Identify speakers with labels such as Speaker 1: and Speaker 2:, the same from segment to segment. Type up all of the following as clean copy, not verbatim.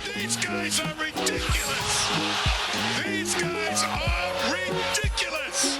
Speaker 1: These guys are ridiculous. These guys are ridiculous.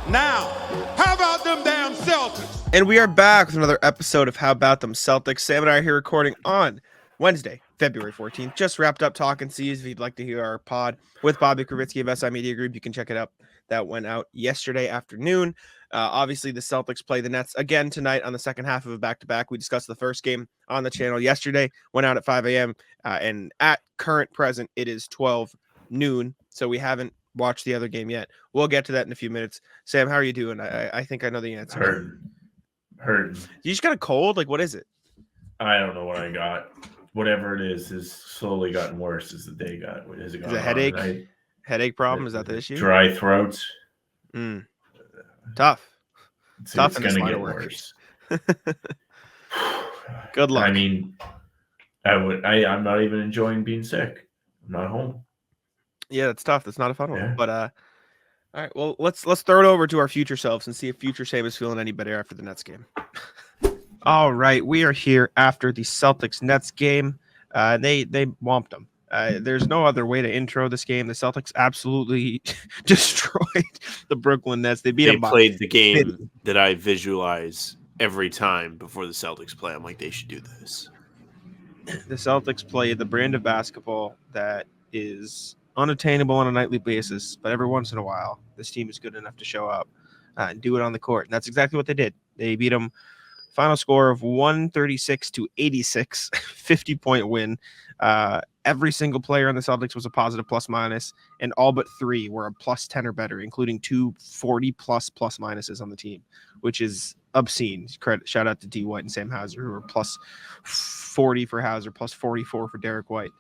Speaker 2: Now, how about them damn Celtics?
Speaker 3: And we are back with another episode of How About Them Celtics. Sam and I are here recording on Wednesday, February 14th. Just wrapped up Talking C's. If you'd like to hear our pod with Bobby Kravitsky of SI Media Group, you can check it out. That went out yesterday afternoon. Obviously, the Celtics play the Nets again tonight on the second half of a back-to-back. We discussed the first game on the channel yesterday, went out at 5 a.m., and at current present, it is 12 noon, so we haven't watched the other game yet. We'll get to that in a few minutes. Sam, how are you doing? I think I know the answer.
Speaker 4: Hurting.
Speaker 3: You just got a cold? Like, what is it?
Speaker 4: I don't know what I got. Whatever it is slowly gotten worse as the day got. Has it
Speaker 3: Is it a headache? Headache problem? Is that the issue?
Speaker 4: Dry throats.
Speaker 3: Tough.
Speaker 4: It's
Speaker 3: Tough in
Speaker 4: going
Speaker 3: this
Speaker 4: to
Speaker 3: line
Speaker 4: get
Speaker 3: of work.
Speaker 4: worse.
Speaker 3: Good luck.
Speaker 4: I mean, I'm not even enjoying being sick. I'm not home.
Speaker 3: Yeah, it's tough. That's not a fun one.
Speaker 4: Yeah.
Speaker 3: But all right, well, let's throw it over to our future selves and see if future Sam is feeling any better after the Nets game. All right, we are here after the Celtics-Nets game. They whomped them. There's no other way to intro this game. The Celtics absolutely destroyed the Brooklyn Nets. They beat them.
Speaker 5: They played the game that I visualize every time before the Celtics play. I'm like, they should do this.
Speaker 3: The Celtics played the brand of basketball that is unattainable on a nightly basis, but every once in a while, this team is good enough to show up and do it on the court. And that's exactly what they did. They beat them. Final score of 136-86, 50-point win. Every single player on the Celtics was a positive plus-minus, and all but three were a plus 10 or better, including two 40-plus plus-minuses on the team, which is obscene. Shout out to D. White and Sam Hauser, who were plus 40 for Hauser, plus 44 for Derrick White.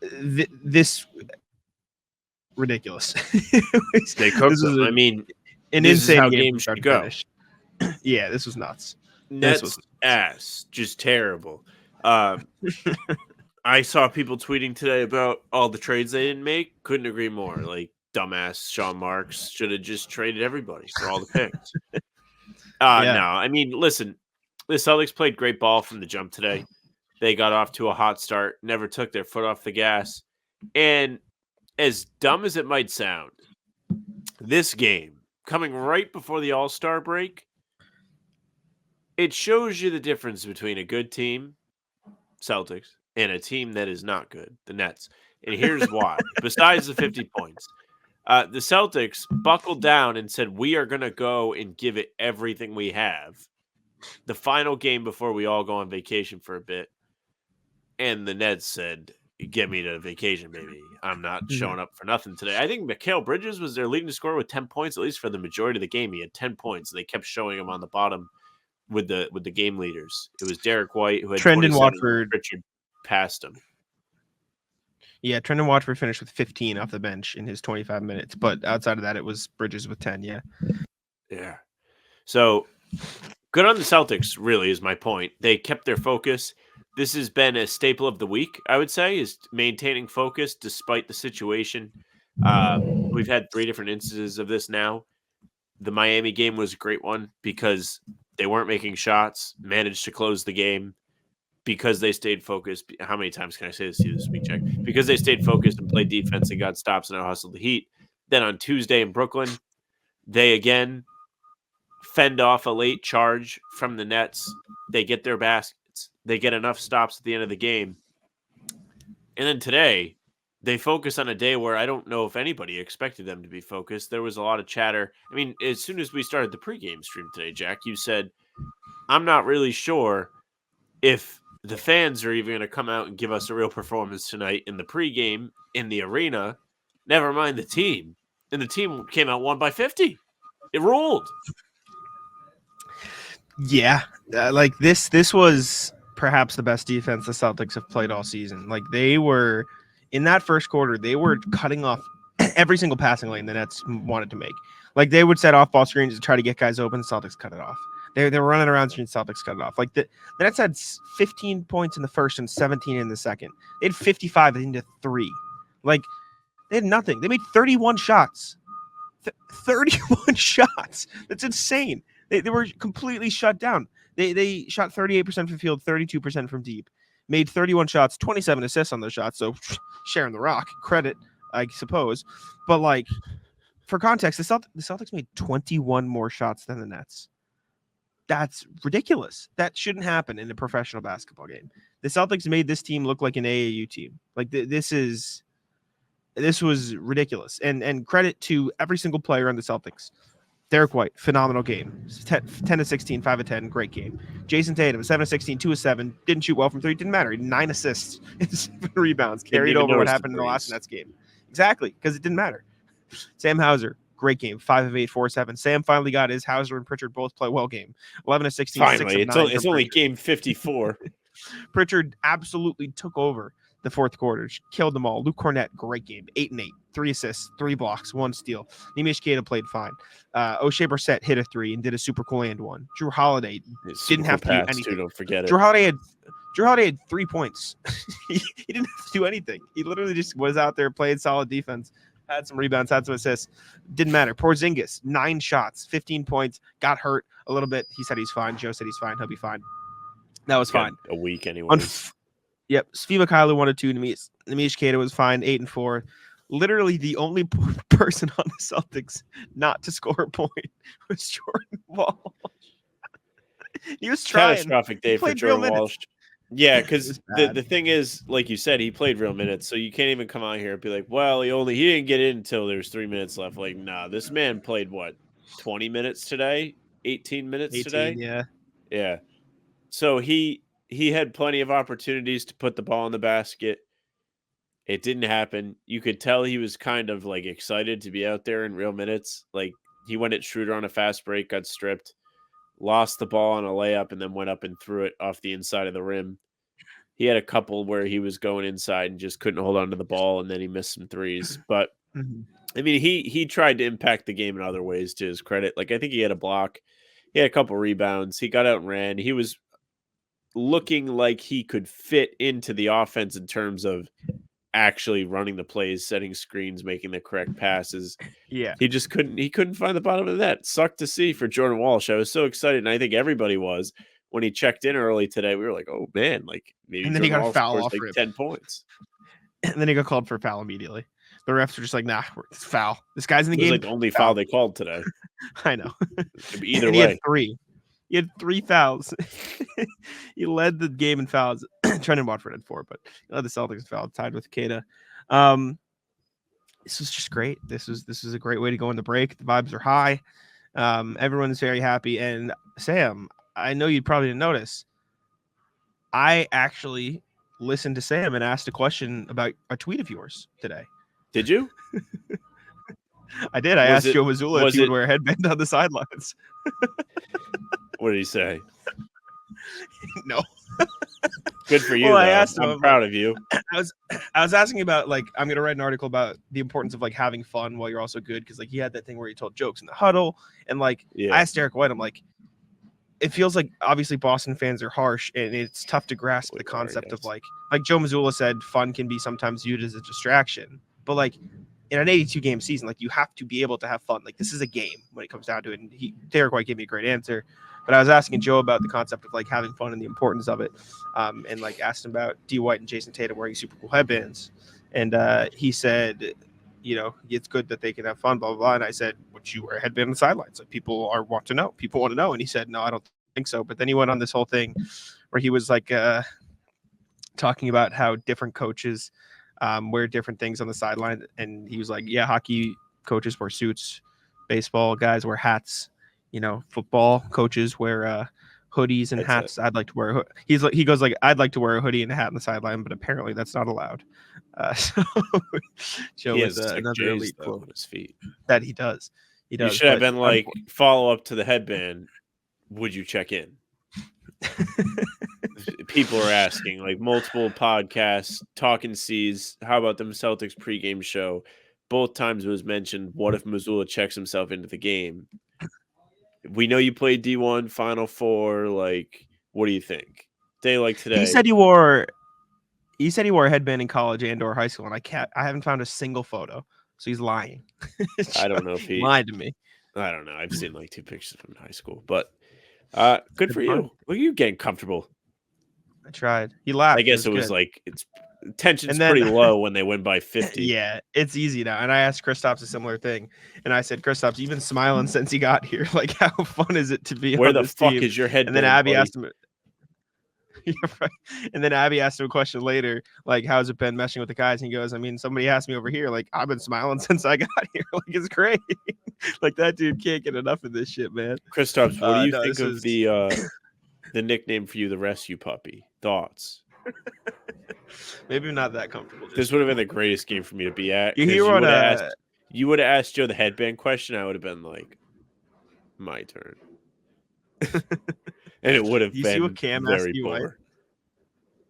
Speaker 3: This ridiculous.
Speaker 5: They cooked them. I mean,
Speaker 3: an
Speaker 5: this
Speaker 3: insane
Speaker 5: is how
Speaker 3: game
Speaker 5: games should go.
Speaker 3: Yeah, this was nuts.
Speaker 5: Nets ass, just terrible. I saw people tweeting today about all the trades they didn't make. Couldn't agree more. Like, dumbass Sean Marks should have just traded everybody for all the picks. No, I mean, listen, the Celtics played great ball from the jump today. They got off to a hot start, never took their foot off the gas. And as dumb as it might sound, this game, coming right before the All-Star break, it shows you the difference between a good team, Celtics, and a team that is not good, the Nets. And here's why. Besides the 50 points, the Celtics buckled down and said, we are going to go and give it everything we have. The final game before we all go on vacation for a bit. And the Nets said, get me to vacation, baby. I'm not showing up for nothing today. I think Mikal Bridges was their leading scorer with 10 points, at least for the majority of the game. He had 10 points. They kept showing him on the bottom with the game leaders. It was Derrick White who had
Speaker 3: Trendon
Speaker 5: 27,
Speaker 3: Watford.
Speaker 5: Richard passed him.
Speaker 3: Yeah, Trendon Watford finished with 15 off the bench in his 25 minutes. But outside of that, it was Bridges with 10, yeah.
Speaker 5: Yeah. So good on the Celtics, really, is my point. They kept their focus. This has been a staple of the week, I would say, is maintaining focus despite the situation. We've had 3 different instances of this now. The Miami game was a great one because they weren't making shots, managed to close the game because they stayed focused. How many times can I say this to you this week, Jack? Because they stayed focused and played defense and got stops and out-hustled the Heat. Then on Tuesday in Brooklyn, they again fend off a late charge from the Nets. They get their baskets. They get enough stops at the end of the game. And then today, they focus on a day where I don't know if anybody expected them to be focused. There was a lot of chatter. I mean, as soon as we started the pregame stream today, Jack, you said, I'm not really sure if the fans are even going to come out and give us a real performance tonight in the pregame in the arena. Never mind the team. And the team came out won by 50. It rolled.
Speaker 3: Yeah, like this was perhaps the best defense the Celtics have played all season. Like they were in that first quarter, they were cutting off every single passing lane the Nets wanted to make. Like they would set off ball screens to try to get guys open. The Celtics cut it off. They were running around screens. Celtics cut it off. Like the Nets had 15 points in the first and 17 in the second. They had 55 into 3. Like they had nothing. They made 31 shots. 31 shots. That's insane. They were completely shut down. They shot 38% from field, 32% from deep. made 31 shots, 27 assists on those shots. So sharing the rock, credit, I suppose. But like for context, the Celtics made 21 more shots than the Nets. That's ridiculous. That shouldn't happen in a professional basketball game. The Celtics made this team look like an AAU team. Like this was ridiculous. And credit to every single player on the Celtics. Derrick White, phenomenal game. 10 to 16, 5 of 10, great game. Jason Tatum, 7 of 16, 2 of 7, didn't shoot well from 3, didn't matter. He had 9 assists and 7 rebounds. Carried over what happened in the last Nets game. Exactly, because it didn't matter. Sam Hauser, great game. 5 of 8, 4 of 7. Sam finally got his Hauser and Pritchard both play well game. 11 of 16,
Speaker 5: Finally,
Speaker 3: 6 of 9.
Speaker 5: it's only game 54.
Speaker 3: Pritchard absolutely took over the fourth quarter, killed them all. Luke Cornett, great game. 8 and 8, 3 assists, 3 blocks, 1 steal. Nimish Keita played fine. O'Shea Brissett hit a 3 and did a super cool and one. Drew Holiday didn't have to do anything.
Speaker 5: Too, don't forget it.
Speaker 3: Drew Holiday had 3 points. he didn't have to do anything. He literally just was out there, played solid defense, had some rebounds, had some assists. Didn't matter. Porzingis, 9 shots, 15 points, got hurt a little bit. He said he's fine. Joe said he's fine. He'll be fine. That was fine.
Speaker 5: A week anyway.
Speaker 3: Yep. Svi Mikhailo 1 of 2. Nimish Keita was fine. 8 and 4. Literally the only person on the Celtics not to score a point was Jordan Walsh. He was trying.
Speaker 5: Catastrophic day for Jordan Walsh. Yeah, because the thing is, like you said, he played real minutes, so you can't even come out here and be like, well, he didn't get in until there's 3 minutes left. Like, nah, this man played what, 20 minutes today, 18 minutes today. Yeah. So he had plenty of opportunities to put the ball in the basket. It didn't happen. You could tell he was kind of like excited to be out there in real minutes. Like he went at Schroeder on a fast break, got stripped, lost the ball on a layup, and then went up and threw it off the inside of the rim. He had a couple where he was going inside and just couldn't hold on to the ball, and then he missed some threes. But I mean, he tried to impact the game in other ways to his credit. Like I think he had a block. He had a couple rebounds. He got out and ran. He was looking like he could fit into the offense in terms of actually running the plays, setting screens, making the correct passes.
Speaker 3: Yeah.
Speaker 5: He just couldn't find the bottom of the net. Sucked to see for Jordan Walsh. I was so excited, and I think everybody was when he checked in early today. We were like, oh man, like maybe
Speaker 3: and then
Speaker 5: Jordan
Speaker 3: he got a foul off
Speaker 5: like 10 points.
Speaker 3: And then he got called for a foul immediately. The refs were just like, nah, it's foul. This guy's in the game.
Speaker 5: It was like the only foul they called today.
Speaker 3: I know.
Speaker 5: Either
Speaker 3: and
Speaker 5: way.
Speaker 3: He had 3. He had 3 fouls. He led the game in fouls. Trendon Watford had 4, but he led the Celtics in fouls, tied with Keita. This was just great. This was a great way to go in the break. The vibes are high. Everyone's very happy. And Sam, I know you probably didn't notice. I actually listened to Sam and asked a question about a tweet of yours today.
Speaker 5: Did you?
Speaker 3: I did. I asked Joe Mazzulla if he would wear a headband on the sidelines.
Speaker 5: What did he say?
Speaker 3: No.
Speaker 5: Good for you.
Speaker 3: Well,
Speaker 5: though.
Speaker 3: I asked him.
Speaker 5: I'm proud of you.
Speaker 3: I was asking about, like, I'm gonna write an article about the importance of like having fun while you're also good, because like he had that thing where he told jokes in the huddle, and like I asked Derrick White, I'm like, it feels like obviously Boston fans are harsh, and it's tough to grasp the concept of like Joe Mazzulla said, fun can be sometimes viewed as a distraction, but like in an 82 game season, like you have to be able to have fun. Like this is a game when it comes down to it. And Derrick White gave me a great answer, but I was asking Joe about the concept of like having fun and the importance of it. And like asked him about D White and Jason Tatum wearing super cool headbands. And he said, you know, it's good that they can have fun, blah, blah, blah. And I said, would you wear a headband on the sidelines? Like people want to know. People want to know. And he said, no, I don't think so. But then he went on this whole thing where he was like talking about how different coaches wear different things on the sideline, and he was like, yeah, hockey coaches wear suits, baseball guys wear hats, you know, football coaches wear hoodies and hats. I'd like to wear he goes like, I'd like to wear a hoodie and a hat on the sideline, but apparently that's not allowed. So Joe is another elite quote on
Speaker 5: his feet
Speaker 3: that he does. You
Speaker 5: should have been like, follow up to the headband, would you check in? People are asking, like multiple podcasts, Talking C's, how about them Celtics pregame show? Both times it was mentioned, what if Mazzulla checks himself into the game? We know you played D1, Final Four. Like, what do you think? Day like today.
Speaker 3: He said he wore a headband in college and or high school, and I haven't found a single photo. So he's lying.
Speaker 5: I don't know if he
Speaker 3: lied to me.
Speaker 5: I don't know. I've seen like 2 pictures from high school, but good for you. Look at you getting comfortable.
Speaker 3: I tried. He laughed.
Speaker 5: I guess it was
Speaker 3: good.
Speaker 5: like tension's
Speaker 3: And then-
Speaker 5: pretty low when they win by 50.
Speaker 3: Yeah, it's easy now. And I asked Kristaps a similar thing, and I said, Kristaps, you've been smiling since he got here. Like, how fun is it to be
Speaker 5: Where
Speaker 3: on
Speaker 5: the
Speaker 3: this
Speaker 5: fuck
Speaker 3: team?
Speaker 5: is your headband?
Speaker 3: And then Abby
Speaker 5: buddy?
Speaker 3: asked him. Yeah, right. And then Abby asked him a question later, like, how's it been meshing with the guys? And he goes, I mean, somebody asked me over here, like, I've been smiling since I got here. Like, it's great. Like, that dude can't get enough of this shit, man.
Speaker 5: Kristaps, what do you
Speaker 3: no,
Speaker 5: think
Speaker 3: this
Speaker 5: of
Speaker 3: is-
Speaker 5: the nickname for you, the rescue puppy? Thoughts?
Speaker 3: Maybe not that comfortable.
Speaker 5: This would have been the greatest game for me to be at.
Speaker 3: You
Speaker 5: 'cause
Speaker 3: hear what?
Speaker 5: You would have asked Joe the headband question. I would have been like, my turn. And it would have
Speaker 3: You
Speaker 5: been
Speaker 3: see what Cam asked
Speaker 5: very
Speaker 3: you, White?
Speaker 5: poor.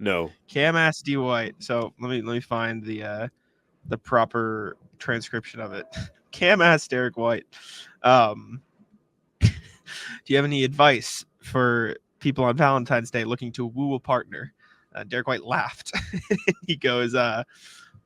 Speaker 5: No.
Speaker 3: Cam asked D White. So let me find the proper transcription of it. Cam asked Derrick White, do you have any advice for people on Valentine's Day looking to woo a partner? Derrick White laughed. He goes,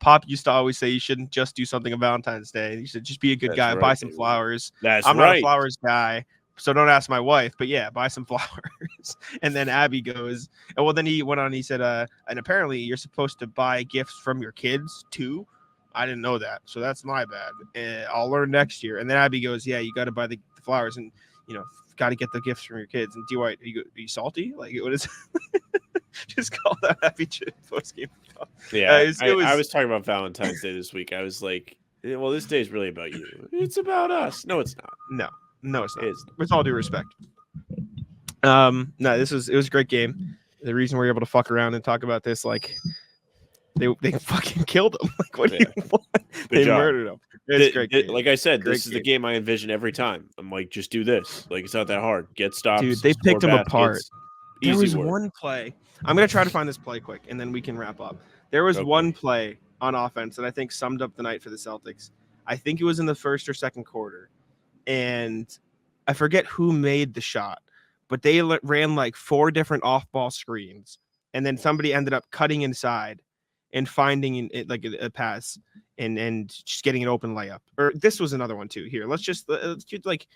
Speaker 3: Pop used to always say you shouldn't just do something on Valentine's Day. You should just be a good
Speaker 5: That's
Speaker 3: guy,
Speaker 5: right,
Speaker 3: buy some
Speaker 5: baby.
Speaker 3: flowers.
Speaker 5: That's
Speaker 3: I'm
Speaker 5: right.
Speaker 3: not a flowers guy, so don't ask my wife. But yeah, buy some flowers. And then Abby goes, and well, then he went on. He said, and apparently you're supposed to buy gifts from your kids too. I didn't know that, so that's my bad. I'll learn next year. And then Abby goes, yeah, you got to buy the flowers, and got to get the gifts from your kids. And D White, are you salty? Like, what is? Just call that Abby post game.
Speaker 5: Yeah, I was talking about Valentine's Day this week. I was like, well, this day is really about you. It's about us. No, it's not.
Speaker 3: No, it's not.
Speaker 5: It is.
Speaker 3: With all due respect. No, it was a great game. The reason we're able to fuck around and talk about this, like, they fucking killed him. Like, what do you want? They
Speaker 5: job.
Speaker 3: murdered him. It's a great game.
Speaker 5: Like I said,
Speaker 3: Great
Speaker 5: this is the
Speaker 3: game.
Speaker 5: game I envision every time. I'm like, just do this. Like, it's not that hard. Get stops.
Speaker 3: Dude, they
Speaker 5: score
Speaker 3: picked him
Speaker 5: baskets.
Speaker 3: apart. There
Speaker 5: Easy
Speaker 3: was
Speaker 5: work.
Speaker 3: one play. I'm gonna try to find this play quick, and then we can wrap up. There was
Speaker 5: Okay.
Speaker 3: one play on offense that I think summed up the night for the Celtics. I think it was in the first or second quarter, and I forget who made the shot, but they ran like 4 different off-ball screens, and then somebody ended up cutting inside and finding it like a pass and just getting an open layup. Or this was another one too. Here, let's like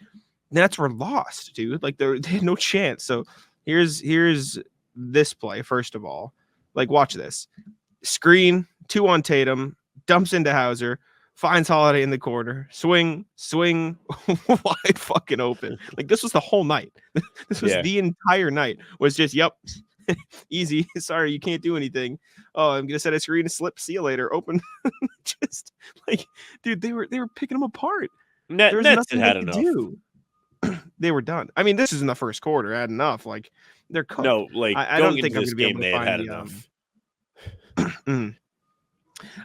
Speaker 3: Nets were lost, dude. Like they had no chance. So here's this play. First of all, like watch this screen, 2 on Tatum, dumps into Hauser, finds Holiday in the corner, swing, wide fucking open. Like this was the whole night. This was the entire night. Was just easy. Sorry, you can't do anything. Oh, I'm gonna set a screen, slip, see you later. Open. Just like, dude, they were picking them apart. There was
Speaker 5: Nets
Speaker 3: nothing
Speaker 5: had
Speaker 3: they could
Speaker 5: enough.
Speaker 3: do. They were done. I mean, this is in the first quarter. Had enough. Like they're cooked.
Speaker 5: No, like
Speaker 3: I
Speaker 5: going
Speaker 3: don't think
Speaker 5: into
Speaker 3: I'm
Speaker 5: this
Speaker 3: gonna be able
Speaker 5: game,
Speaker 3: to
Speaker 5: they had
Speaker 3: find
Speaker 5: enough.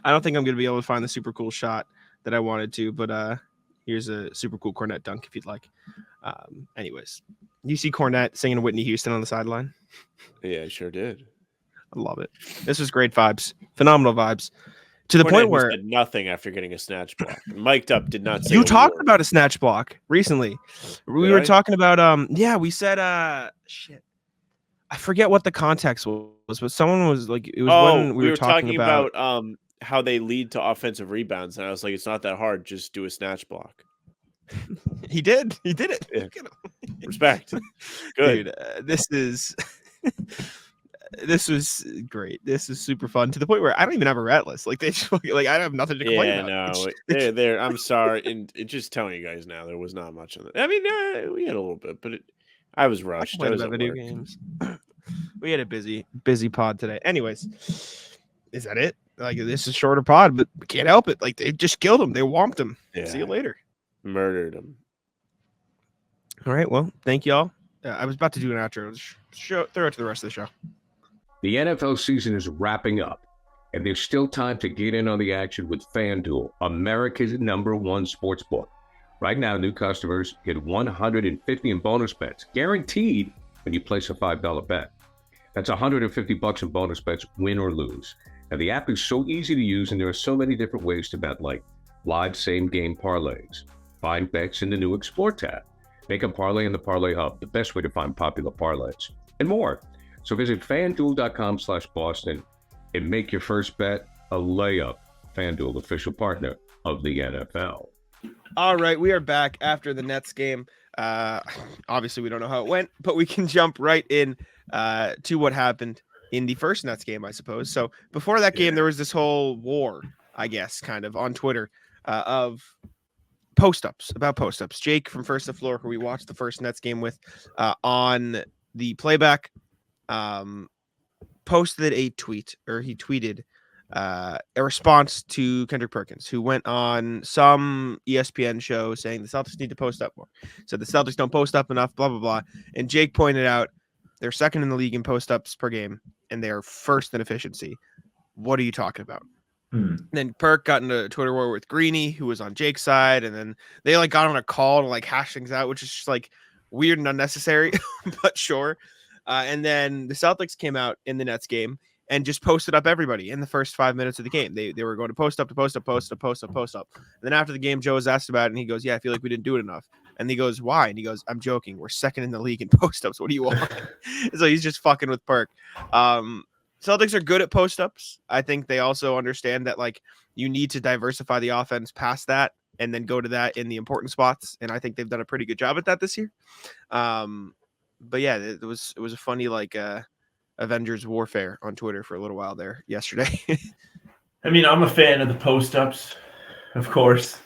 Speaker 3: I don't think I'm gonna be able to find the super cool shot that I wanted to, but here's a super cool Cornette dunk if you'd like. Anyways, you see Cornette singing Whitney Houston on the sideline.
Speaker 5: Yeah, I sure did.
Speaker 3: I love it. This was great vibes, phenomenal vibes, to the
Speaker 5: Cornette,
Speaker 3: point
Speaker 5: who
Speaker 3: where
Speaker 5: said nothing after getting a snatch block. Mic'd up, did not say
Speaker 3: you
Speaker 5: a
Speaker 3: talked
Speaker 5: word.
Speaker 3: about a snatch block recently. We
Speaker 5: Did
Speaker 3: were
Speaker 5: I?
Speaker 3: talking about we said shit. I forget what the context was, but someone was like, it was when we were talking about
Speaker 5: how they lead to offensive rebounds, and I was like, it's not that hard. Just do a snatch block.
Speaker 3: he did it.
Speaker 5: Yeah.
Speaker 3: Look at him.
Speaker 5: Respect. Good.
Speaker 3: Dude, this was great. This is super fun to the point where I don't even have a rat list. Like they just, like I have nothing to complain
Speaker 5: Yeah,
Speaker 3: about.
Speaker 5: no, there. I'm sorry, and just telling you guys now, there was not much on it. I mean, we had a little bit, but I was
Speaker 3: I
Speaker 5: rushed.
Speaker 3: complain
Speaker 5: I was
Speaker 3: about
Speaker 5: at
Speaker 3: video
Speaker 5: work.
Speaker 3: games. We had a busy pod today. Anyways, is that it? Like this is a shorter pod, but we can't help it. Like they just killed him. They whomped him.
Speaker 5: Yeah.
Speaker 3: See you later.
Speaker 5: Murdered him.
Speaker 3: All right. Well, thank y'all. I was about to do an outro. Throw it to the rest of the show.
Speaker 6: The NFL season is wrapping up, and there's still time to get in on the action with FanDuel, America's #1 sportsbook. Right now, new customers get $150 in bonus bets, guaranteed when you place a $5 bet. That's $150 in bonus bets, win or lose. Now, the app is so easy to use, and there are so many different ways to bet, like live same-game parlays, find bets in the new Explore tab, make a parlay in the Parlay Hub, the best way to find popular parlays, and more. So visit FanDuel.com/Boston and make your first bet a layup. FanDuel, official partner of the NFL.
Speaker 3: All right, we are back after the Nets game. Obviously, we don't know how it went, but we can jump right in to what happened. in the first Nets game, I suppose. So before that game, there was this whole war, I guess, kind of on Twitter of about post-ups. Jake from First to Floor, who we watched the first Nets game with on the playback, posted a tweet, or he tweeted a response to Kendrick Perkins, who went on some ESPN show saying the Celtics need to post up more. So the Celtics don't post up enough, blah, blah, blah. And Jake pointed out they're second in the league in post-ups per game, and they're first in efficiency. What are you talking about? Then Perk got into a Twitter war with Greeny, who was on Jake's side, and then they like got on a call to like hash things out, which is just like weird and unnecessary, but sure. And then the Celtics came out in the Nets game and just posted up everybody in the first 5 minutes of the game. They were going to post up. And then after the game, Joe was asked about it, and he goes, "Yeah, I feel like we didn't do it enough." And he goes, "Why?" And he goes, "I'm joking. We're second in the league in post-ups. What do you want?" So he's just fucking with Perk. Celtics are good at post-ups. I think they also understand that like you need to diversify the offense past that and then go to that in the important spots. And I think they've done a pretty good job at that this year. But yeah, it was a funny like Avengers warfare on Twitter for a little while there yesterday.
Speaker 4: I mean, I'm a fan of the post-ups, of course.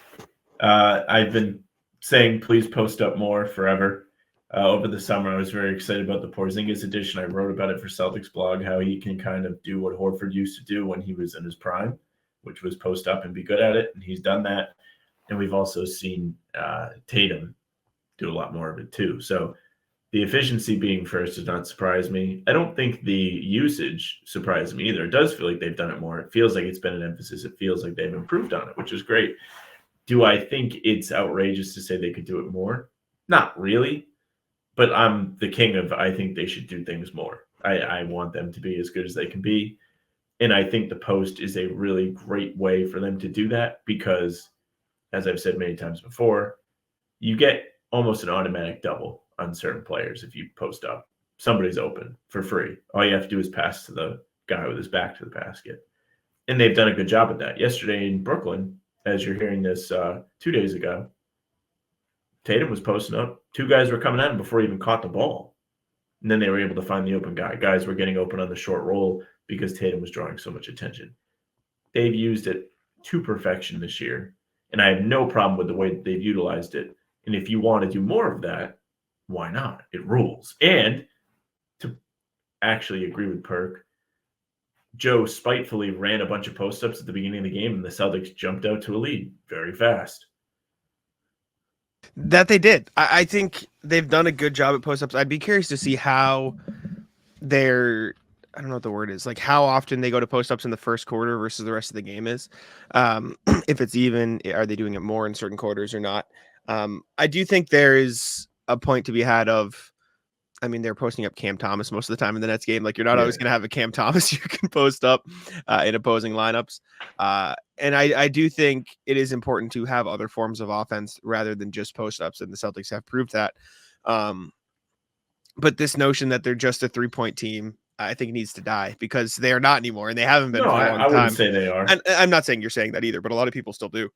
Speaker 4: I've been saying please post up more forever. Over the summer, I was very excited about the Porzingis edition. I wrote about it for Celtics blog, how he can kind of do what Horford used to do when he was in his prime, which was post up and be good at it. And he's done that. And we've also seen Tatum do a lot more of it too. So the efficiency being first does not surprise me. I don't think the usage surprised me either. It does feel like they've done it more. It feels like it's been an emphasis. It feels like they've improved on it, which is great. Do I think it's outrageous to say they could do it more? Not really. But I'm the king of I think they should do things more. I want them to be as good as they can be. And I think the post is a really great way for them to do that because, as I've said many times before, you get almost an automatic double on certain players if you post up. Somebody's open for free. All you have to do is pass to the guy with his back to the basket. And they've done a good job at that. Yesterday in Brooklyn, as you're hearing this 2 days ago, Tatum was posting up. Two guys were coming at him before he even caught the ball. And then they were able to find the open guy. Guys were getting open on the short roll because Tatum was drawing so much attention. They've used it to perfection this year. And I have no problem with the way that they've utilized it. And if you want to do more of that, why not? It rules. And to actually agree with Perk, Joe spitefully ran a bunch of post-ups at the beginning of the game, and the Celtics jumped out to a lead very fast.
Speaker 3: That they did. I think they've done a good job at post-ups. I'd be curious to see how they're, I don't know what the word is, like how often they go to post-ups in the first quarter versus the rest of the game is. If it's even, are they doing it more in certain quarters or not? I do think there is a point to be had of, I mean, they're posting up Cam Thomas most of the time in the Nets game. Like you're not always going to have a Cam Thomas you can post up in opposing lineups. And I do think it is important to have other forms of offense rather than just post ups. And the Celtics have proved that. But this notion that they're just a 3-point team, I think needs to die because they are not anymore. And they haven't been for a long time. I
Speaker 4: wouldn't say they are.
Speaker 3: And I'm not saying you're saying that either, but a lot of people still do.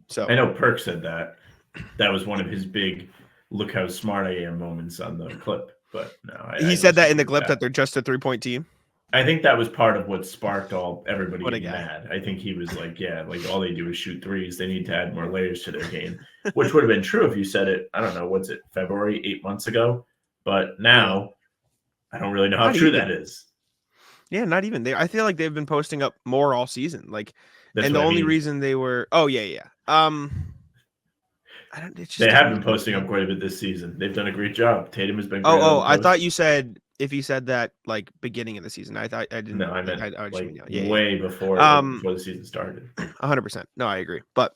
Speaker 3: So
Speaker 4: I know Perk said that. That was one of his big look how smart I am moments on the clip. But no,
Speaker 3: he said that in the clip that they're just a 3-point team.
Speaker 4: I think that was part of what sparked everybody getting mad. I think he was like, yeah, like all they do is shoot threes. They need to add more layers to their game, which would have been true if you said it, I don't know, what's it, February, 8 months ago. But now I don't really know how true that is. Yeah,
Speaker 3: not even. I feel like they've been posting up more all season. Like, and the only reason they were,
Speaker 4: they have been posting up quite a bit this season. They've done a great job. Tatum has been great.
Speaker 3: I thought you said if you said that like beginning of the season. I thought I didn't.
Speaker 4: No, I meant way before the season started.
Speaker 3: 100%. No, I agree. But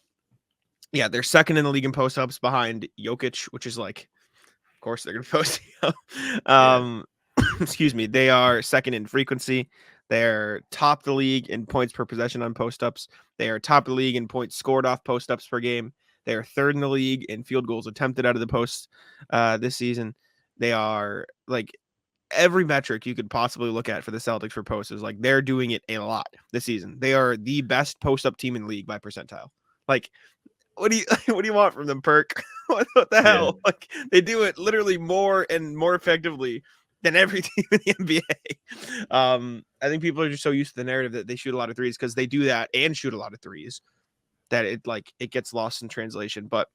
Speaker 3: yeah, they're second in the league in post ups behind Jokic, which is like, of course they're going to post up. Excuse me. They are second in frequency. They're top the league in points per possession on post ups. They are top of the league in points scored off post ups per game. They are third in the league in field goals attempted out of the post this season. They are like every metric you could possibly look at for the Celtics for posts is like they're doing it a lot this season. They are the best post-up team in the league by percentile. Like, what do you want from them, Perk? what the hell? Like they do it literally more and more effectively than every team in the NBA. I think people are just so used to the narrative that they shoot a lot of threes because they do that and shoot a lot of threes that it gets lost in translation. But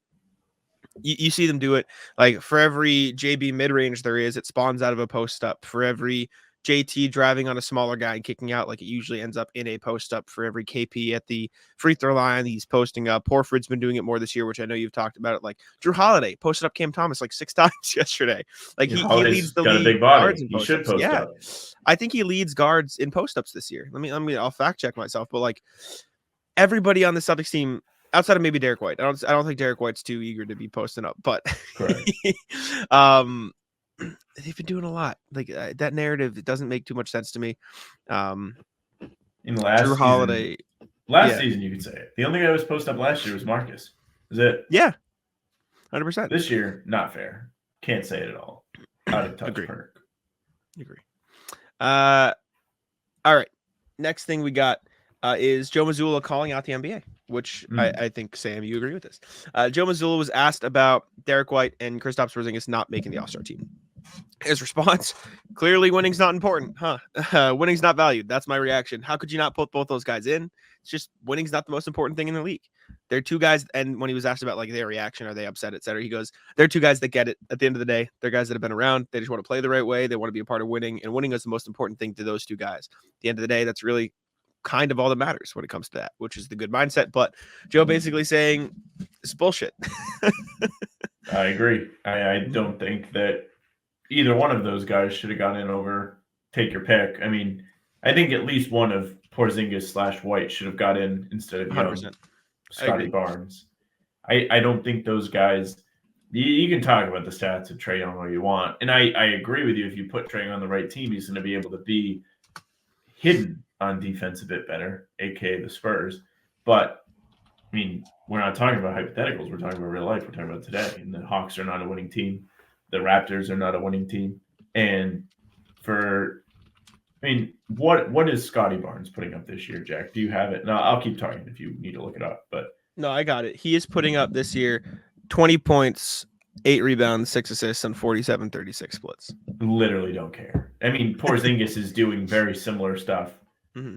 Speaker 3: you see them do it. Like for every JB mid-range there is, it spawns out of a post up. For every JT driving on a smaller guy and kicking out, like it usually ends up in a post up. For every KP at the free throw line, he's posting up. Horford's been doing it more this year, which I know you've talked about it. Like Drew Holiday posted up Cam Thomas like 6 times yesterday. Like he leads the
Speaker 4: got
Speaker 3: league
Speaker 4: a big body.
Speaker 3: guards in
Speaker 4: He
Speaker 3: post
Speaker 4: should
Speaker 3: ups.
Speaker 4: post
Speaker 3: Yeah,
Speaker 4: up.
Speaker 3: I think he leads guards in post ups this year. I'll fact check myself, but like everybody on the Celtics team, outside of maybe Derrick White. I don't think Derrick White's too eager to be posting up, but they've been doing a lot. Like that narrative, it doesn't make too much sense to me.
Speaker 4: In last
Speaker 3: Drew
Speaker 4: season,
Speaker 3: Holiday,
Speaker 4: season you could say it. The only guy that was posted up last year was Marcus. Is it?
Speaker 3: Yeah, 100%.
Speaker 4: This year, not fair. Can't say it at all. Out of touch.
Speaker 3: Agree.
Speaker 4: Perk.
Speaker 3: Agree. All right. Next thing we got is Joe Mazzulla calling out the NBA, which I think, Sam, you agree with this. Joe Mazzulla was asked about Derrick White and Kristaps Porzingis not making the All-Star team. His response, clearly winning's not important, huh? Winning's not valued. That's my reaction. How could you not put both those guys in? It's just winning's not the most important thing in the league. They're two guys, and when he was asked about like their reaction, are they upset, etc., he goes, they're two guys that get it at the end of the day. They're guys that have been around. They just want to play the right way. They want to be a part of winning, and winning is the most important thing to those two guys. At the end of the day, that's really kind of all that matters when it comes to that, which is the good mindset. But Joe basically saying it's bullshit.
Speaker 4: I agree. I don't think that either one of those guys should have gone in over. Take your pick. I mean, I think at least one of Porzingis / White should have got in instead of
Speaker 3: 100%.
Speaker 4: Scotty Barnes. I don't think those guys. You can talk about the stats of Trae Young all you want, and I agree with you. If you put Trae on the right team, he's going to be able to be hidden on defense a bit better, aka the Spurs. But I mean, we're not talking about hypotheticals. We're talking about real life. We're talking about today. And the Hawks are not a winning team. The Raptors are not a winning team. And what is Scotty Barnes putting up this year, Jack? Do you have it? No, I'll keep talking if you need to look it up. But
Speaker 3: no, I got it. He is putting up this year 20 points, 8 rebounds, 6 assists on 47-36 splits.
Speaker 4: Literally don't care. I mean, Porzingis is doing very similar stuff.
Speaker 3: Mm-hmm.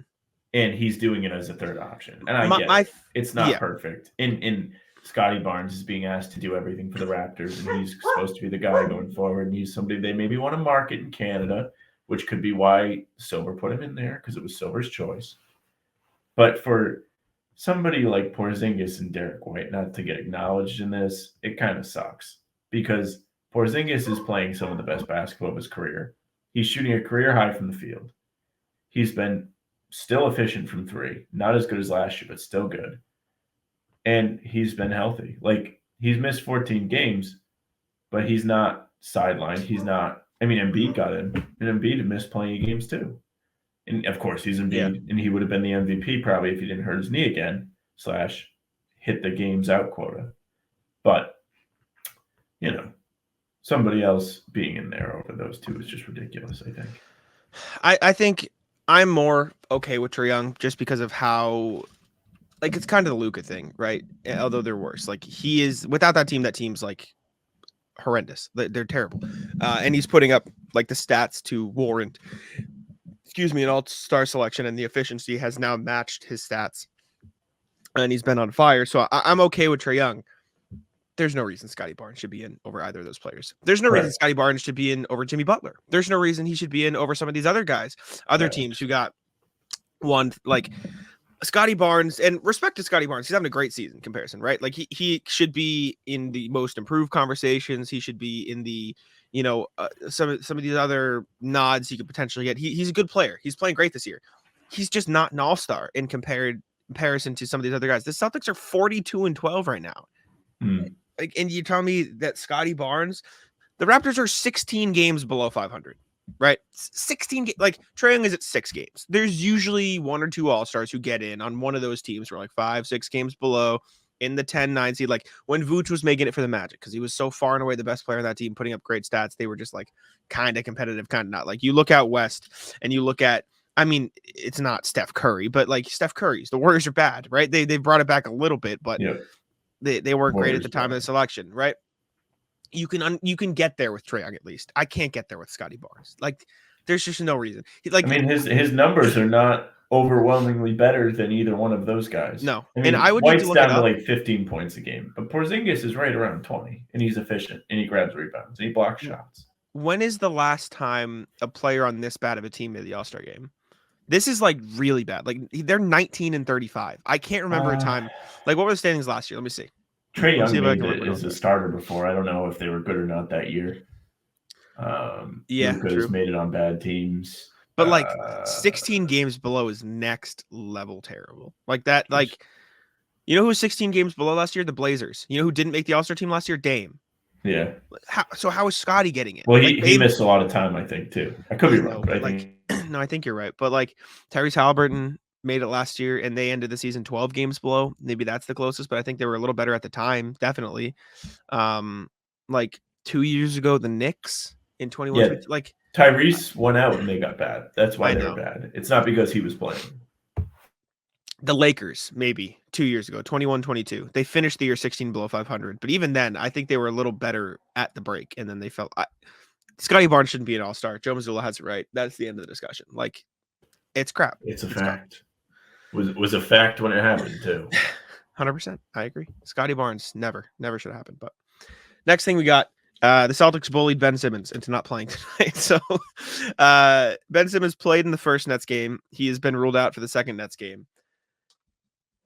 Speaker 4: And he's doing it as a third option. And I get it. It's not perfect. And Scotty Barnes is being asked to do everything for the Raptors, and he's supposed to be the guy going forward. And he's somebody they maybe want to market in Canada, which could be why Silver put him in there, because it was Silver's choice. But for somebody like Porzingis and Derrick White not to get acknowledged in this, it kind of sucks. Because Porzingis is playing some of the best basketball of his career. He's shooting a career high from the field. He's been still efficient from 3. Not as good as last year, but still good. And he's been healthy. Like, he's missed 14 games, but he's not sidelined. He's not – I mean, Embiid got in. And Embiid missed plenty of games too. And, of course, he's Embiid. And he would have been the MVP probably if he didn't hurt his knee again / hit the games out quota. But, you know, somebody else being in there over those two is just ridiculous, I think.
Speaker 3: I think – I'm more okay with Trae Young just because of how, like, it's kind of the Luka thing, right? Although they're worse. Like, he is, without that team's, like, horrendous. They're terrible. And he's putting up, like, the stats to warrant, an all-star selection, and the efficiency has now matched his stats. And he's been on fire. So I'm okay with Trae Young. There's no reason Scotty Barnes should be in over either of those players. There's no reason Scotty Barnes should be in over Jimmy Butler. There's no reason he should be in over some of these other guys, teams who got one, like Scotty Barnes, and respect to Scotty Barnes. He's having a great season comparison, right? Like he should be in the most improved conversations. He should be in the, some of these other nods he could potentially get. He's a good player. He's playing great this year. He's just not an all-star in comparison to some of these other guys. The Celtics are 42-12 right now. Like, and you tell me that Scotty Barnes, the Raptors are 16 games below 500, right? 16, like Trae Young is at 6 games. There's usually 1 or 2 all-stars who get in on one of those teams who are like 5-6 games below in the 10-9 seed. Like when Vooch was making it for the Magic, because he was so far and away the best player on that team, putting up great stats. They were just like kind of competitive, kind of not. Like you look out West and you look at, I mean, it's not Steph Curry, but like Steph Curry's, the Warriors are bad, right? They brought it back a little bit, but they weren't great at the time of the selection, right? you can get there with Trae Young at least. I can't get there with Scotty Barnes. Like, there's just no reason.
Speaker 4: I mean, his numbers are not overwhelmingly better than either one of those guys.
Speaker 3: No.
Speaker 4: I mean,
Speaker 3: And I would need
Speaker 4: White's
Speaker 3: to look
Speaker 4: down
Speaker 3: it
Speaker 4: to
Speaker 3: up.
Speaker 4: like 15 points a game, but Porzingis is right around 20, and he's efficient, and he grabs rebounds, and he blocks shots.
Speaker 3: When is the last time a player on this bad of a team made the All-Star game? This is like really bad. Like, they're 19 and 35. I can't remember a time. Like, what were the standings last year? Let me see.
Speaker 4: Trae
Speaker 3: Let's see
Speaker 4: Young
Speaker 3: if I
Speaker 4: made
Speaker 3: can
Speaker 4: it
Speaker 3: remember
Speaker 4: as
Speaker 3: real
Speaker 4: a
Speaker 3: quick.
Speaker 4: starter before. I don't know if they were good or not that year.
Speaker 3: Yeah,
Speaker 4: Luka
Speaker 3: true.
Speaker 4: has made it on bad teams.
Speaker 3: But like 16 games below is next level terrible. Like that, like, you know who was 16 games below last year? The Blazers. You know who didn't make the All-Star team last year? Dame.
Speaker 4: Yeah.
Speaker 3: How is Scotty getting it?
Speaker 4: Well,
Speaker 3: Like,
Speaker 4: he missed a lot of time, I think, too. I could be
Speaker 3: I
Speaker 4: wrong,
Speaker 3: know,
Speaker 4: but I
Speaker 3: like,
Speaker 4: think
Speaker 3: no, I think you're right. But like Tyrese Halliburton made it last year, and they ended the season 12 games below. Maybe that's the closest, but I think they were a little better at the time. Definitely. Like 2 years ago, the Knicks in 21.
Speaker 4: Yeah.
Speaker 3: Like
Speaker 4: Tyrese went out and they got bad. That's why
Speaker 3: I
Speaker 4: they were
Speaker 3: know.
Speaker 4: bad. It's not because he was playing.
Speaker 3: The Lakers, maybe 2 years ago, 21-22. They finished the year 16 below 500. But even then, I think they were a little better at the break. And then they felt Scotty Barnes shouldn't be an all-star. Joe Mazzulla has it right. That's the end of the discussion. Like, it's crap.
Speaker 4: It's a fact. Was a fact when it happened, too.
Speaker 3: 100%. I agree. Scotty Barnes never should have happened. But next thing we got, the Celtics bullied Ben Simmons into not playing tonight. So Ben Simmons played in the first Nets game. He has been ruled out for the second Nets game.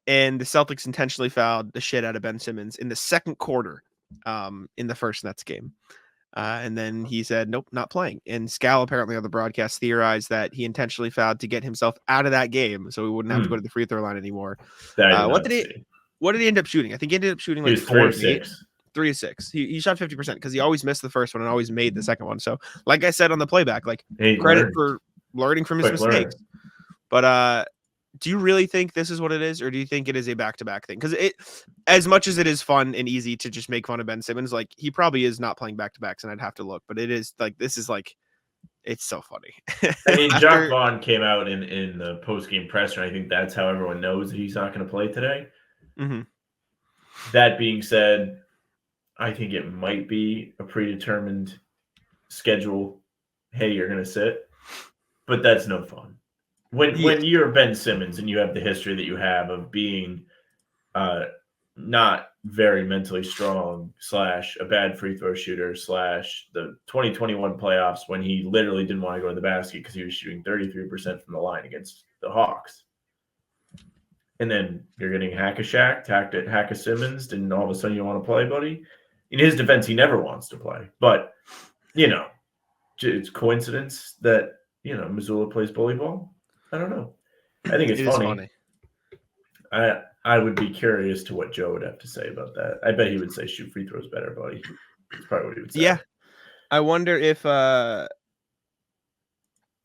Speaker 3: And the Celtics intentionally fouled the shit out of Ben Simmons in the second quarter in the first Nets game. And then he said, nope, not playing. And Scal apparently on the broadcast theorized that he intentionally fouled to get himself out of that game so he wouldn't have to go to the free throw line anymore. What did he end up shooting? I think he ended up shooting like 4 of 8. 3 of 6. He shot 50% because he always missed the first one and always made the second one. So like I said on the playback, like credit for learning from his mistakes. But do you really think this is what it is, or do you think it is a back-to-back thing? Because it, as much as it is fun and easy to just make fun of Ben Simmons, like he probably is not playing back-to-backs, and I'd have to look. But it is like this is like it's so funny.
Speaker 4: I mean, Jacques Vaughn came out in the post-game presser. I think that's how everyone knows that he's not going to play today.
Speaker 3: Mm-hmm.
Speaker 4: That being said, I think it might be a predetermined schedule. Hey, you're going to sit, but that's no fun. When you're Ben Simmons and you have the history that you have of being not very mentally strong / a bad free throw shooter / the 2021 playoffs when he literally didn't want to go to the basket because he was shooting 33% from the line against the Hawks. And then you're getting hack-a-shacked, hack-a-Simmons, and all of a sudden you want to play, buddy. In his defense, he never wants to play. But, it's coincidence that, Mazzulla plays bully ball. I don't know. I think it's funny. I would be curious to what Joe would have to say about that. I bet he would say shoot free throws better, buddy. That's probably what he would say.
Speaker 3: Yeah. I wonder if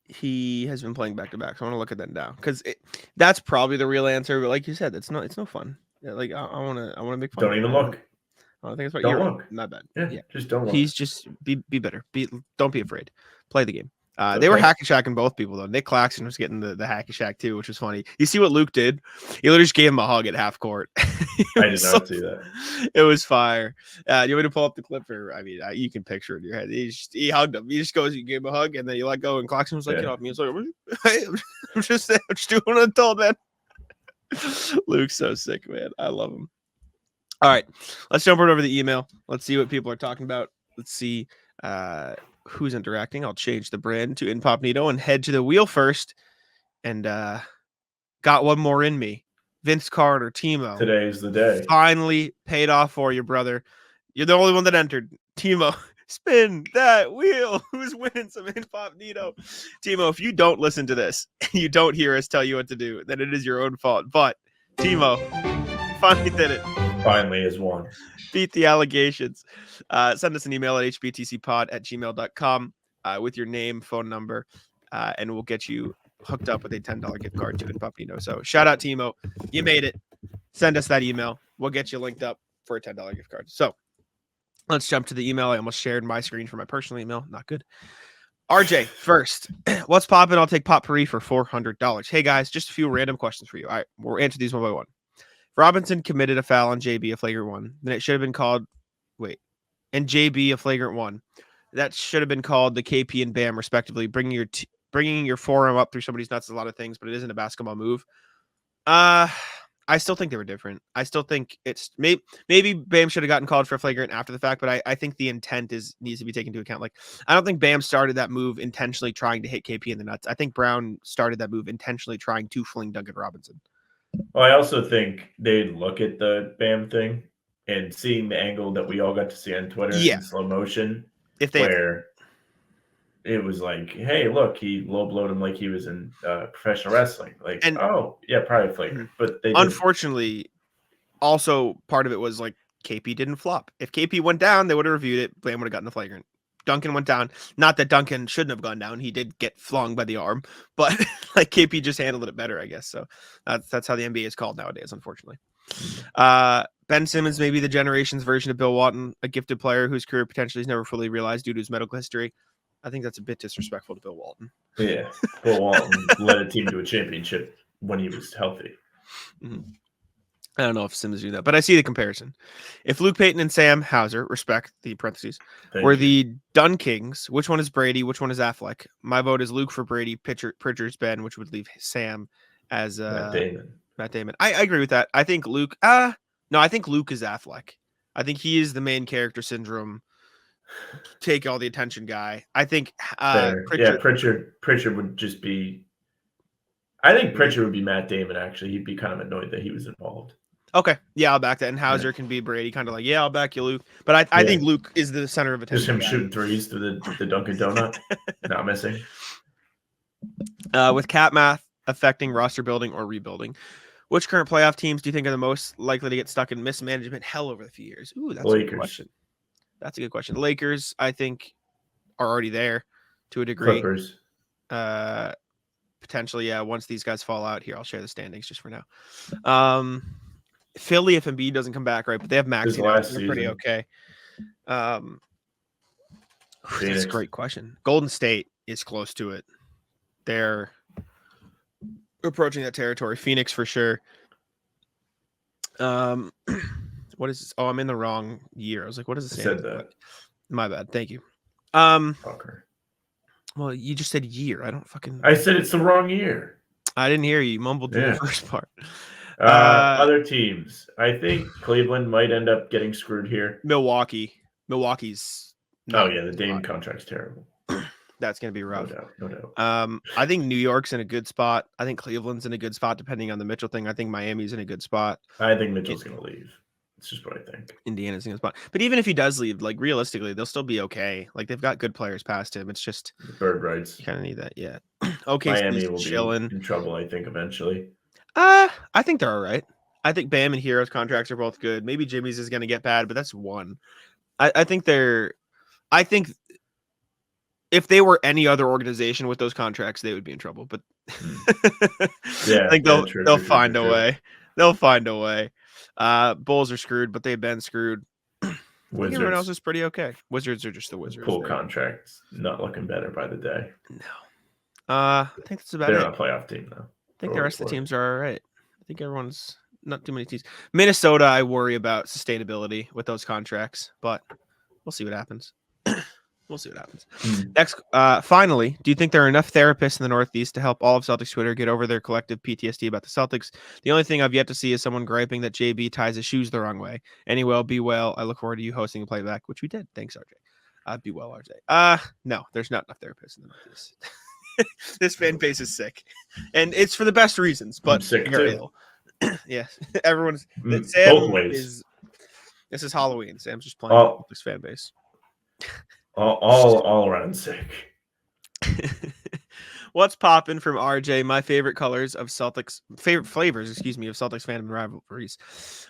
Speaker 3: he has been playing back-to-back. So I want to look at that now. Because that's probably the real answer. But like you said, it's no fun. Like I want to make fun.
Speaker 4: Don't even look.
Speaker 3: I think it's right.
Speaker 4: Don't look.
Speaker 3: Not bad.
Speaker 4: Yeah, just don't look.
Speaker 3: He's just be better. Don't be afraid. Play the game. They were hack-a-shacking both people, though. Nick Claxton was getting the hack-a-shack, too, which was funny. You see what Luke did? He literally just gave him a hug at half court.
Speaker 4: I did not see that.
Speaker 3: It was fire. You want me to pull up the clip? You can picture it in your head. He hugged him. He just goes, you gave him a hug, and then you let go, and Claxton was like, get off me. He was like, hey, I'm just doing what I'm told, man. Luke's so sick, man. I love him. All right, let's jump right over the email. Let's see what people are talking about. Let's see who's interacting. I'll change the brand to Incognito and head to the wheel first. And got one more in me. Vince Carter, Timo.
Speaker 4: Today is the day.
Speaker 3: Finally paid off for you, brother. You're the only one that entered. Timo, spin that wheel. Who's winning some Incognito? Timo, if you don't listen to this, you don't hear us tell you what to do, then it is your own fault. But Timo finally did it.
Speaker 4: Finally is one.
Speaker 3: Beat the allegations. Send us an email at hbtcpod@gmail.com with your name, phone number, and we'll get you hooked up with a $10 gift card to Incognito. So shout out Timo. You made it. Send us that email. We'll get you linked up for a $10 gift card. So let's jump to the email. I almost shared my screen for my personal email. Not good. RJ, first. What's poppin'? I'll take potpourri for $400. Hey, guys, just a few random questions for you. All right, we'll answer these one by one. Robinson committed a foul on JB, a flagrant one. Then it should have been called. Wait, and JB a flagrant 1. That should have been called the KP and Bam respectively. Bringing your forearm up through somebody's nuts is a lot of things, but it isn't a basketball move. I still think they were different. I still think it's maybe Bam should have gotten called for a flagrant after the fact, but I think the intent needs to be taken into account. Like, I don't think Bam started that move intentionally trying to hit KP in the nuts. I think Brown started that move intentionally trying to fling Duncan Robinson.
Speaker 4: Well, I also think they look at the Bam thing and seeing the angle that we all got to see on Twitter in slow motion, where it was like, hey, look, he low blowed him like he was in professional wrestling. Like, probably flagrant. But they
Speaker 3: unfortunately, also part of it was like KP didn't flop. If KP went down, they would have reviewed it. Bam would have gotten the flagrant. Duncan went down. Not that Duncan shouldn't have gone down. He did get flung by the arm, but like KP just handled it better, I guess. So that's how the NBA is called nowadays, unfortunately. Ben Simmons may be the generation's version of Bill Walton, a gifted player whose career potentially is never fully realized due to his medical history. I think that's a bit disrespectful to Bill Walton.
Speaker 4: Yeah, Bill Walton led a team to a championship when he was healthy.
Speaker 3: Mm-hmm. I don't know if Simmons do that, but I see the comparison. If Luke Payton and Sam Hauser, respect the parentheses, were the Dunn Kings, which one is Brady? Which one is Affleck? My vote is Luke for Brady, Pritchard's Ben, which would leave Sam as Matt Damon. I agree with that. I think Luke. I think Luke is Affleck. I think he is the main character syndrome. Take all the attention guy. I think Pritchard
Speaker 4: would just be. I think Pritchard would be Matt Damon. Actually, he'd be kind of annoyed that he was involved.
Speaker 3: Okay, yeah, I'll back that. And Hauser can be Brady, kind of like, I'll back you, Luke. But I think Luke is the center of attention.
Speaker 4: Just him shooting threes through the Dunkin' Donut, not missing.
Speaker 3: With cap math affecting roster building or rebuilding, which current playoff teams do you think are the most likely to get stuck in mismanagement hell over the few years? Ooh, that's a good question. That's a good question. The Lakers, I think, are already there to a degree.
Speaker 4: Clippers.
Speaker 3: Potentially, yeah. Once these guys fall out here, I'll share the standings just for now. Philly, if Embiid doesn't come back, right? But they have Maxey. They're pretty okay. That's a great question. Golden State is close to it. They're approaching that territory. Phoenix for sure. What is this? Oh, I'm in the wrong year. I was like, what is this?
Speaker 4: I said that.
Speaker 3: My bad. Thank you.
Speaker 4: Fucker.
Speaker 3: Well, you just said year. I don't fucking.
Speaker 4: I said it's the wrong year.
Speaker 3: I didn't hear you. You mumbled through the first part.
Speaker 4: Other teams. I think Cleveland might end up getting screwed here.
Speaker 3: Milwaukee's.
Speaker 4: The Dame contract's terrible.
Speaker 3: That's going to be rough.
Speaker 4: No doubt.
Speaker 3: I think New York's in a good spot. I think Cleveland's in a good spot, depending on the Mitchell thing. I think Miami's in a good spot.
Speaker 4: I think Mitchell's going to leave. That's just what I think.
Speaker 3: Indiana's in a spot. But even if he does leave, like realistically, they'll still be okay. Like they've got good players past him. It's just
Speaker 4: bird rights.
Speaker 3: You kind of need that, yeah. Okay,
Speaker 4: Miami will be in trouble, I think, eventually.
Speaker 3: I think they're all right. I think Bam and Hero's contracts are both good. Maybe Jimmy's is going to get bad, but that's one. I think if they were any other organization with those contracts, they would be in trouble. But I think they'll find a way. They'll find a way. Bulls are screwed, but they've been screwed. Everyone else is pretty okay. Wizards are just the Wizards.
Speaker 4: Full contracts, not looking better by the day.
Speaker 3: No. I think that's about it.
Speaker 4: They're not a playoff team, though.
Speaker 3: I think the rest of the teams are all right. I think everyone's not too many teams. Minnesota, I worry about sustainability with those contracts, but we'll see what happens. Next, finally, do you think there are enough therapists in the Northeast to help all of Celtics Twitter get over their collective PTSD about the Celtics? The only thing I've yet to see is someone griping that JB ties his shoes the wrong way. Anyway, be well. I look forward to you hosting a playback, which we did. Thanks, RJ. Be well, RJ. No, there's not enough therapists in the Northeast. This fan base is sick, and it's for the best reasons. But you're ill. Yeah, everyone's. Sam
Speaker 4: both ways.
Speaker 3: This is Halloween. Sam's just playing this fan base.
Speaker 4: All around sick.
Speaker 3: What's popping from RJ? My favorite colors of Celtics, favorite flavors, of Celtics fandom rivalries.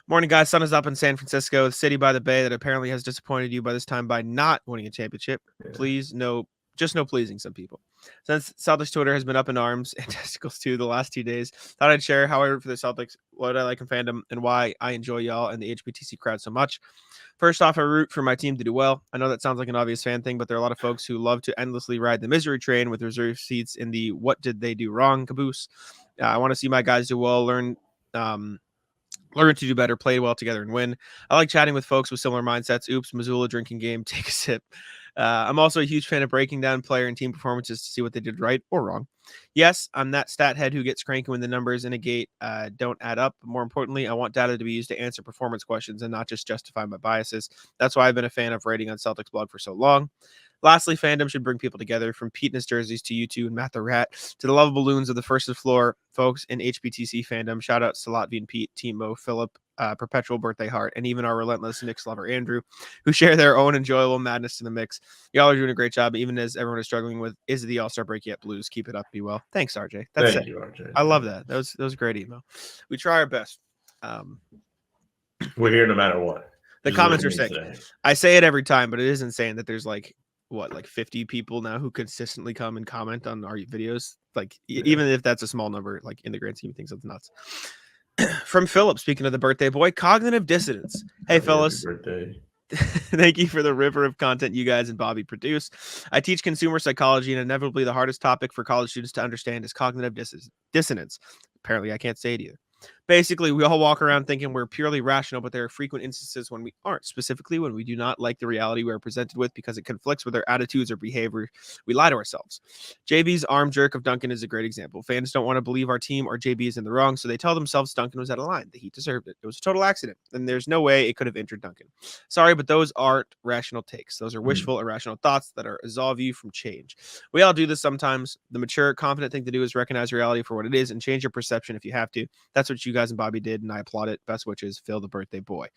Speaker 3: Morning, guys. Sun is up in San Francisco, the city by the bay that apparently has disappointed you by this time by not winning a championship. Yeah. Please, no pleasing some people. Since Celtics Twitter has been up in arms and testicles too the last 2 days, thought I'd share how I root for the Celtics, what I like in fandom, and why I enjoy y'all and the HBTC crowd so much. First off, I root for my team to do well. I know that sounds like an obvious fan thing, but there are a lot of folks who love to endlessly ride the misery train with reserved seats in the what did they do wrong caboose. I want to see my guys do well, learn Learn to do better, play well together, and win. I like chatting with folks with similar mindsets. Oops, Mazzulla drinking game. Take a sip. I'm also a huge fan of breaking down player and team performances to see what they did right or wrong. Yes, I'm that stat head who gets cranky when the numbers in a gate don't add up. But more importantly, I want data to be used to answer performance questions and not just justify my biases. That's why I've been a fan of writing on Celtics blog for so long. Lastly, fandom should bring people together, from Pete in his jerseys to you two and Matt the Rat to the lovable loons of the First Floor folks in HBTC fandom. Shout outs to Latvian Pete, Timo, Philip, Perpetual Birthday Heart, and even our relentless Knicks lover Andrew, who share their own enjoyable madness in the mix. Y'all are doing a great job, even as everyone is struggling with is the All-Star break yet blues. Keep it up, be well. Thanks, RJ. That's
Speaker 4: Thank
Speaker 3: it.
Speaker 4: you, RJ.
Speaker 3: I love that. That was a great email. We try our best.
Speaker 4: We're here no matter what.
Speaker 3: The
Speaker 4: This is
Speaker 3: comments
Speaker 4: what
Speaker 3: are
Speaker 4: it means
Speaker 3: sick.
Speaker 4: today.
Speaker 3: I say it every time, but it is insane that there's like 50 people now who consistently come and comment on our videos. Like even if that's a small number, like in the grand scheme of things, that's nuts. From Philip, speaking of the birthday boy, cognitive dissonance. Hey,
Speaker 4: Happy
Speaker 3: fellas.
Speaker 4: birthday.
Speaker 3: Thank you for the river of content you guys and Bobby produce. I teach consumer psychology, and inevitably the hardest topic for college students to understand is cognitive dissonance. Apparently, I can't say it either. Basically, we all walk around thinking we're purely rational, but there are frequent instances when we aren't, specifically when we do not like the reality we're presented with because it conflicts with our attitudes or behavior. We lie to ourselves. JB's arm jerk of Duncan is a great example. Fans don't want to believe our team or JB is in the wrong, so they tell themselves Duncan was out of line. The Heat deserved it. It was a total accident, and there's no way it could have injured Duncan. Sorry, but those aren't rational takes. Those are wishful, irrational thoughts that are absolve you from change. We all do this sometimes. The mature, confident thing to do is recognize reality for what it is and change your perception if you have to. That's what you guys and Bobby did, and I applaud it. Best wishes, Phil the birthday boy.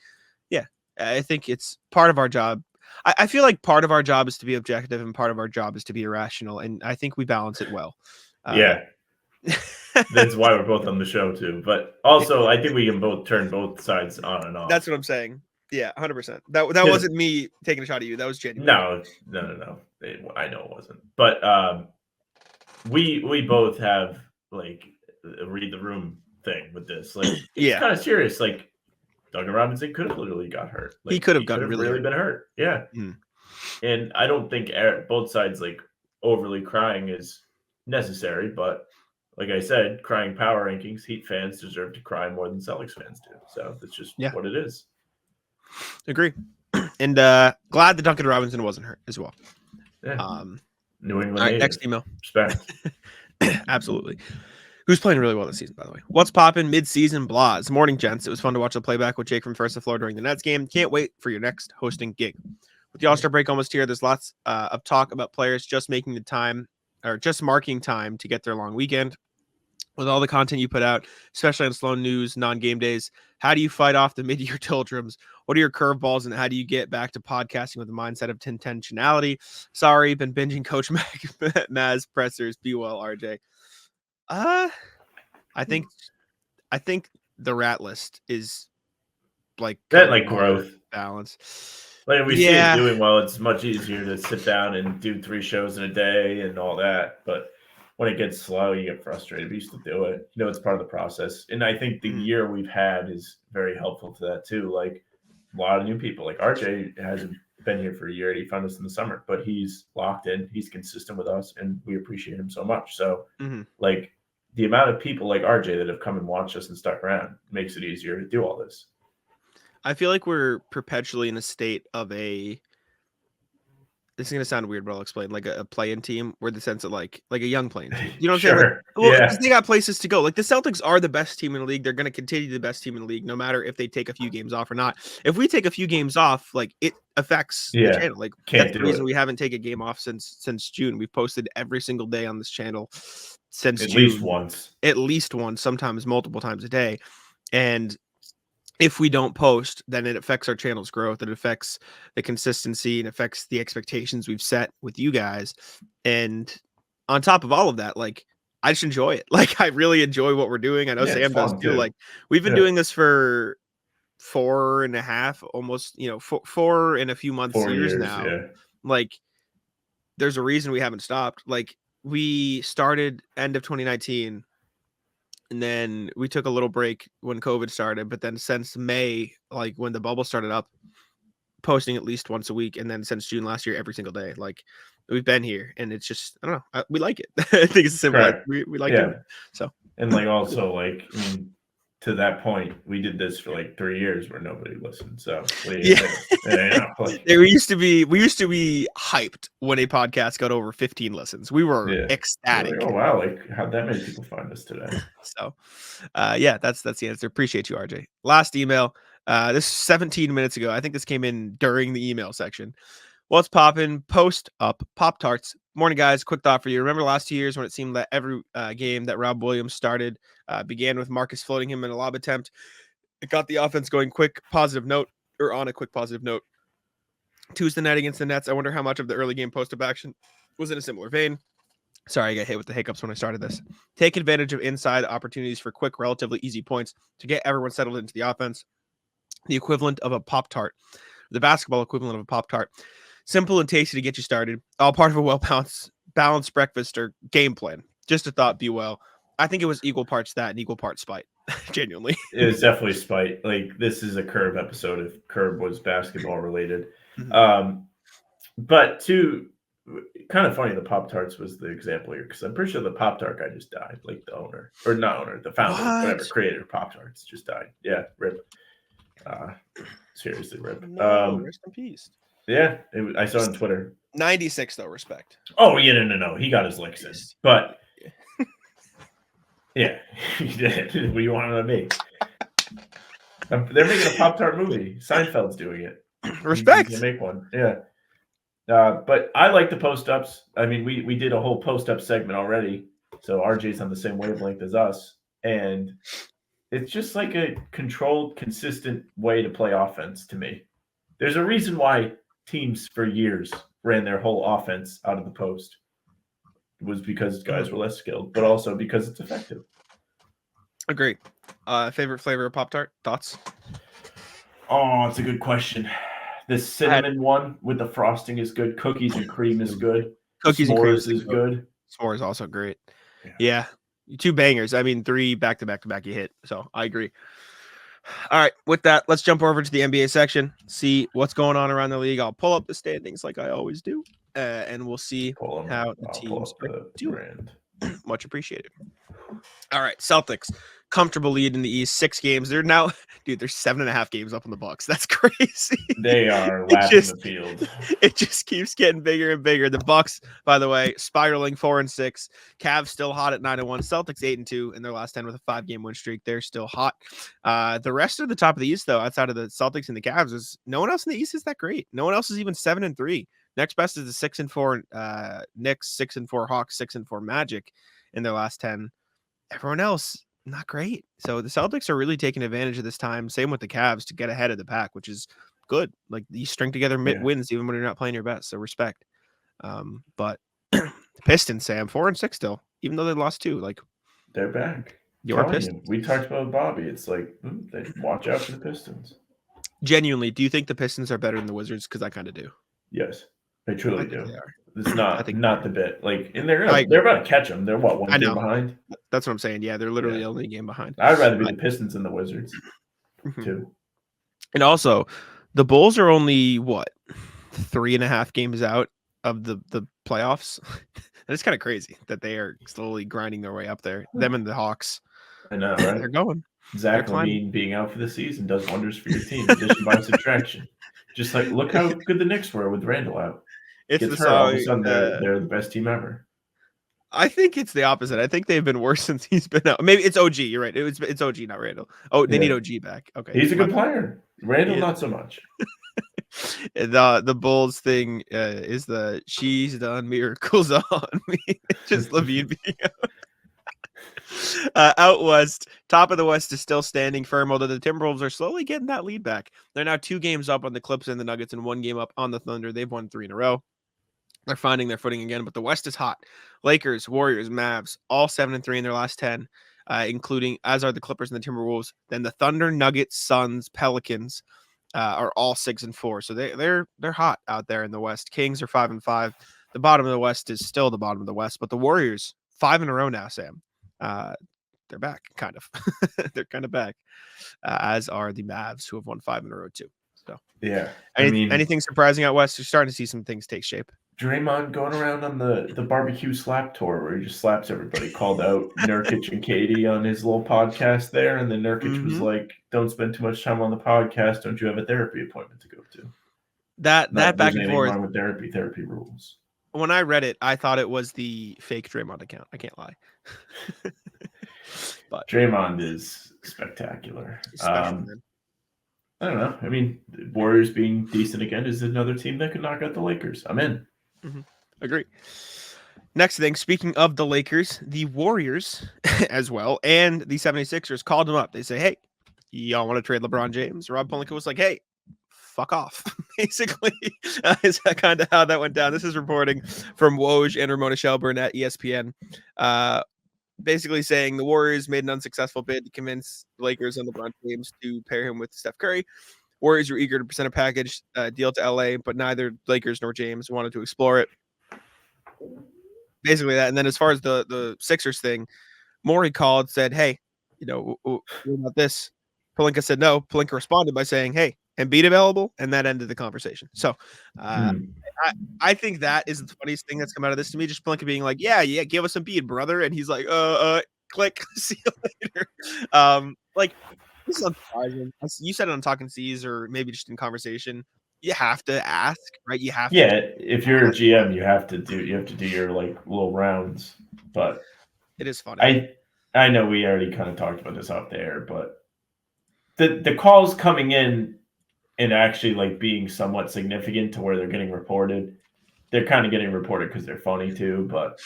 Speaker 3: Yeah, I think it's part of our job. I feel like part of our job is to be objective and part of our job is to be irrational, and I think we balance it well.
Speaker 4: Yeah. That's why we're both on the show too. But also, I think we can both turn both sides on and off.
Speaker 3: That's what I'm saying. Yeah, 100%. That wasn't me taking a shot at you. That was genuine.
Speaker 4: No. I know it wasn't. But we both have like a read the room thing with this. Like, it's kind of serious. Like, Duncan Robinson could have literally got hurt. Like,
Speaker 3: he could have gotten really
Speaker 4: been hurt. Yeah.
Speaker 3: Mm.
Speaker 4: And I don't think both sides like overly crying is necessary, but like I said, crying power rankings, Heat fans deserve to cry more than Celtics fans do. So that's just what it is.
Speaker 3: Agree. And glad that Duncan Robinson wasn't hurt as well.
Speaker 4: Yeah. New England.
Speaker 3: All right, next email.
Speaker 4: Respect.
Speaker 3: Absolutely. Who's playing really well this season, by the way. What's poppin'? Mid-season blahs. Morning, gents. It was fun to watch the playback with Jake from First Floor during the Nets game. Can't wait for your next hosting gig. With the All-Star break almost here, there's lots of talk about players just making the time or just marking time to get their long weekend. With all the content you put out, especially on slow news, non-game days, how do you fight off the mid-year doldrums? What are your curveballs, and how do you get back to podcasting with the mindset of intentionality? Sorry, been binging Coach Maz pressers. Be well, RJ. I think the rat list is like
Speaker 4: that, like growth
Speaker 3: balance.
Speaker 4: Like we see it doing well. It's much easier to sit down and do 3 shows in a day and all that. But when it gets slow, you get frustrated. But you still do it. You know, it's part of the process. And I think the year we've had is very helpful to that too. Like a lot of new people. Like RJ hasn't been here for a year. He found us in the summer, but he's locked in. He's consistent with us, and we appreciate him so much. So like, the amount of people like RJ that have come and watched us and stuck around makes it easier to do all this.
Speaker 3: I feel like we're perpetually in a state of this is going to sound weird, but I'll explain, like a play-in team where the sense of like a young playing team. You know what I'm saying? Like, well, because they got places to go. Like the Celtics are the best team in the league. They're going to continue the best team in the league, no matter if they take a few games off or not. If we take a few games off, like it affects the channel. Like that's the reason we haven't taken a game off since June. We've posted every single day on this channel since June. At least once, sometimes multiple times a day. And if we don't post, then it affects our channel's growth. It affects the consistency and affects the expectations we've set with you guys. And on top of all of that, like I just enjoy it. Like I really enjoy what we're doing. I know Sam does too. Like we've been doing this for 4.5, almost, 4 and a few months, years now. Yeah. Like there's a reason we haven't stopped. Like we started end of 2019. And then we took a little break when COVID started, but then since May, like when the bubble started up, posting at least once a week. And then since June last year, every single day, like we've been here, and it's just, I don't know. We like it. I think it's simple. Like, we like it. So,
Speaker 4: and like, also like, to that point, we did this for like 3 years where nobody listened. So what do you think?
Speaker 3: We used to be hyped when a podcast got over 15 listens. We were ecstatic.
Speaker 4: Like, oh wow, like how'd that many people find us today?
Speaker 3: So that's the answer. Appreciate you, RJ. Last email. This 17 minutes ago. I think this came in during the email section. What's poppin'? Post up Pop-Tarts. Morning, guys. Quick thought for you. Remember the last 2 years when it seemed that every game that Rob Williams started began with Marcus floating him in a lob attempt? It got the offense going on a quick positive note. Tuesday night against the Nets, I wonder how much of the early game post-up action was in a similar vein. Sorry, I got hit with the hiccups when I started this. Take advantage of inside opportunities for quick, relatively easy points to get everyone settled into the offense. The equivalent of a Pop-Tart. The basketball equivalent of a Pop-Tart. Simple and tasty to get you started. All part of a well-balanced breakfast or game plan. Just a thought, be well. I think it was equal parts that and equal parts spite. Genuinely.
Speaker 4: It was definitely spite. Like, this is a Curb episode if Curb was basketball related.
Speaker 3: Mm-hmm.
Speaker 4: But kind of funny, the Pop-Tarts was the example here because I'm pretty sure the Pop-Tart guy just died. Like the owner. Or not owner, the founder, whatever, creator of Pop-Tarts just died. Yeah, rip. Seriously, rip.
Speaker 3: No, rest in peace.
Speaker 4: Yeah, I saw it on Twitter.
Speaker 3: 96 though, respect.
Speaker 4: Oh yeah, no. He got his licks in, but yeah, he did. What do you want to make? They're making a Pop-Tart movie. Seinfeld's doing it.
Speaker 3: Respect.
Speaker 4: He's gonna make one. Yeah. But I like the post-ups. I mean, we did a whole post-up segment already, so RJ's on the same wavelength as us, and it's just like a controlled, consistent way to play offense to me. There's a reason why teams for years ran their whole offense out of the post. It was because guys were less skilled, but also because it's effective.
Speaker 3: Agree. Favorite flavor of Pop-Tart? Thoughts?
Speaker 4: Oh, it's a good question. The cinnamon one with the frosting is good. Cookies and cream is good.
Speaker 3: Cookies and cream is
Speaker 4: good.
Speaker 3: S'mores is also great. Yeah. 2 bangers. I mean, 3 back-to-back you hit. So I agree. All right. With that, let's jump over to the NBA section, see what's going on around the league. I'll pull up the standings like I always do, and we'll see how the teams are doing. Much appreciated. All right. Celtics, comfortable lead in the East, 6 games. They're 7.5 games up on the Bucks. That's crazy.
Speaker 4: They are lapping the field.
Speaker 3: It just keeps getting bigger and bigger. The Bucks, by the way, spiraling 4-6. Cavs still hot at 9-1. Celtics 8-2 in their last 10 with a 5-game win streak. They're still hot. The rest of the top of the East, though, outside of the Celtics and the Cavs, is no one else in the East is that great. No one else is even 7-3. Next best is the 6-4 Knicks, 6-4 Hawks, 6-4 Magic in their last 10. Everyone else, not great. So the Celtics are really taking advantage of this time. Same with the Cavs to get ahead of the pack, which is good. Like you string together wins even when you're not playing your best. So respect. But the Pistons, Sam, 4-6 still, even though they lost 2. Like
Speaker 4: they're back.
Speaker 3: Your Pistons.
Speaker 4: We talked about Bobby. It's like they watch out for the Pistons.
Speaker 3: Genuinely, do you think the Pistons are better than the Wizards? Because I kind of do.
Speaker 4: Yes, they truly do.
Speaker 3: They are.
Speaker 4: It's not the bit. Like, and they're about to catch them. They're one game behind.
Speaker 3: That's what I'm saying. Yeah, they're literally only a game behind.
Speaker 4: I'd rather be the Pistons than the Wizards, too.
Speaker 3: And also, the Bulls are only 3.5 games out of the playoffs. That's kind of crazy that they are slowly grinding their way up there. Them and the Hawks.
Speaker 4: I know, right?
Speaker 3: They're going.
Speaker 4: Zach LaVine being out for the season does wonders for your team. Addition by subtraction. Just like, look how good the Knicks were with Randall out.
Speaker 3: It's
Speaker 4: the all of a sudden they're the best team ever.
Speaker 3: I think it's the opposite. I think they've been worse since he's been out. Maybe it's OG. You're right. It's OG, not Randall. Oh, they need OG back. Okay,
Speaker 4: he's a good player. Randall, not so much.
Speaker 3: The Bulls thing is the she's done miracles on me. It's just LaVine being out. Out west, top of the West is still standing firm, although the Timberwolves are slowly getting that lead back. They're now 2 games up on the Clips and the Nuggets and 1 game up on the Thunder. They've won 3 in a row. They're finding their footing again, but the West is hot. Lakers, Warriors, Mavs, all 7-3 in their last 10, including, as are the Clippers and the Timberwolves. Then the Thunder, Nuggets, Suns, Pelicans are all 6-4. So they're hot out there in the West. Kings are 5-5. The bottom of the West is still the bottom of the West, but the Warriors 5 in a row now, Sam. They're back, kind of. They're kind of back, as are the Mavs, who have won 5 in a row too. So
Speaker 4: Yeah. I mean,
Speaker 3: anything surprising out west? You're starting to see some things take shape.
Speaker 4: Draymond going around on the barbecue slap tour where he just slaps everybody. Called out Nurkic and Katie on his little podcast there, and then Nurkic was like, "Don't spend too much time on the podcast. Don't you have a therapy appointment to go to?"
Speaker 3: That back and
Speaker 4: anything
Speaker 3: forth.
Speaker 4: wrong with therapy rules.
Speaker 3: When I read it, I thought it was the fake Draymond account. I can't lie. But
Speaker 4: Draymond is spectacular.
Speaker 3: special, man.
Speaker 4: I don't know. I mean, the Warriors being decent again is another team that could knock out the Lakers. I'm in.
Speaker 3: Agree. Next thing, speaking of the Lakers, the Warriors as well, and the 76ers called him up. They say, hey, y'all want to trade LeBron James? Rob Pelinka was like, hey, fuck off. Basically, is that kind of how that went down. This is reporting from Woj and Ramona Shelburne at ESPN. Basically saying the Warriors made an unsuccessful bid to convince the Lakers and LeBron James to pair him with Steph Curry. Warriors were eager to present a package deal to LA, but neither Lakers nor James wanted to explore it. Basically that. And then as far as the Sixers thing, Morey called, said, hey, what about this? Pelinka said no. Pelinka responded by saying, hey, Embiid available? And that ended the conversation. So I think that is the funniest thing that's come out of this to me. Just Pelinka being like, yeah, give us Embiid, brother. And he's like, click, see you later. This is unsurprising. You said it on Talking C's or maybe just in conversation. You have to ask, right? You have to.
Speaker 4: Yeah, if you're a GM, you have to do your little rounds. But
Speaker 3: it is funny.
Speaker 4: I know we already kind of talked about this out there, but the calls coming in and actually being somewhat significant to where they're getting reported. They're kind of getting reported because they're funny too, but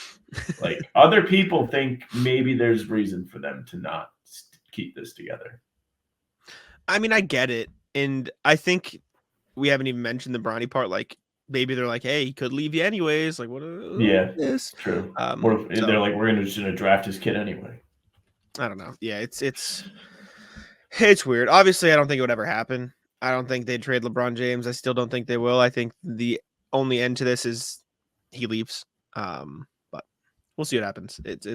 Speaker 4: other people think maybe there's reason for them to not keep this together.
Speaker 3: I mean, I get it. And I think we haven't even mentioned the Bronny part. Maybe they're like, hey, he could leave you anyways. What is
Speaker 4: true. They're like, we're just going to draft his kid anyway.
Speaker 3: I don't know. Yeah, it's weird. Obviously, I don't think it would ever happen. I don't think they'd trade LeBron James. I still don't think they will. I think the only end to this is he leaves. But we'll see what happens. It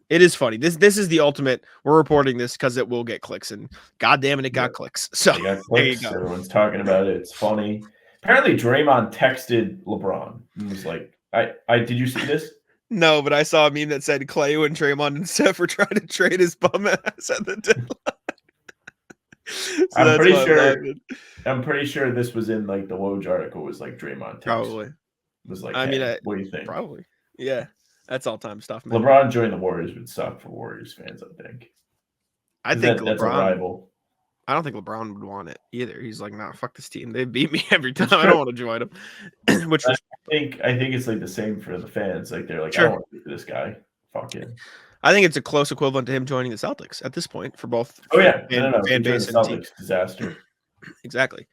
Speaker 3: is funny. This is the ultimate. We're reporting this because it will get clicks, and God damn it, it got clicks. So
Speaker 4: it got clicks. There you go. Everyone's talking about it. It's funny. Apparently, Draymond texted LeBron and was like, "I did you see this?"
Speaker 3: No, but I saw a meme that said Clay and Draymond and Steph were trying to trade his bum ass at the deadline. So
Speaker 4: I'm pretty sure this was in the Woj article. Was Draymond text.
Speaker 3: Probably
Speaker 4: was
Speaker 3: what do you think? Probably, yeah. That's all time stuff, man.
Speaker 4: LeBron joining the Warriors would suck for Warriors fans. I think
Speaker 3: that's
Speaker 4: a rival.
Speaker 3: I don't think LeBron would want it either. He's like, nah, fuck this team. They beat me every time. I don't want to join them. I
Speaker 4: think it's the same for the fans. They're like,
Speaker 3: sure.
Speaker 4: I don't want to be this guy. Fuck him.
Speaker 3: I think it's a close equivalent to him joining the Celtics at this point for both.
Speaker 4: Oh yeah,
Speaker 3: fan base and team.
Speaker 4: Disaster.
Speaker 3: Exactly.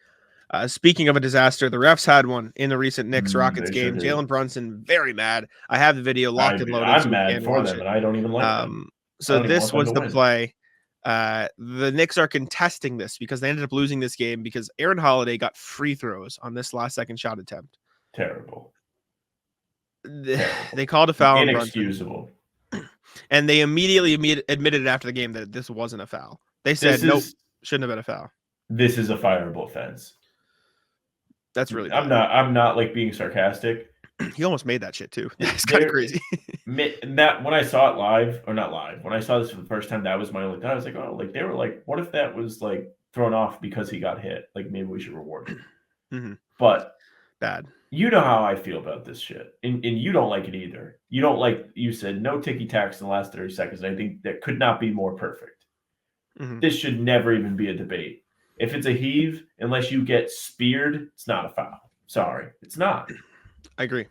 Speaker 3: Speaking of a disaster, the refs had one in the recent Knicks-Rockets game. Jalen Brunson very mad. I have the video locked and loaded.
Speaker 4: I'm mad for them, and I don't even like them.
Speaker 3: So this was the play. The Knicks are contesting this because they ended up losing this game because Aaron Holiday got free throws on this last second shot attempt.
Speaker 4: Terrible.
Speaker 3: They called a foul.
Speaker 4: Inexcusable.
Speaker 3: And they immediately admitted after the game that this wasn't a foul. They said, nope, shouldn't have been a foul.
Speaker 4: This is a fireable offense.
Speaker 3: That's really bad.
Speaker 4: I'm not being sarcastic.
Speaker 3: He almost made that shit too. It's kind of crazy.
Speaker 4: That when I saw it live, or not live, when I saw this for the first time, that was my only thought. I was like, oh, they were like, what if that was thrown off because he got hit? Maybe we should reward him.
Speaker 3: Mm-hmm.
Speaker 4: But
Speaker 3: bad.
Speaker 4: You know how I feel about this shit. And you don't like it either. You don't you said no ticky-tacks in the last 30 seconds. And I think that could not be more perfect.
Speaker 3: Mm-hmm.
Speaker 4: This should never even be a debate. If it's a heave, unless you get speared, it's not a foul. Sorry, it's not.
Speaker 3: I agree.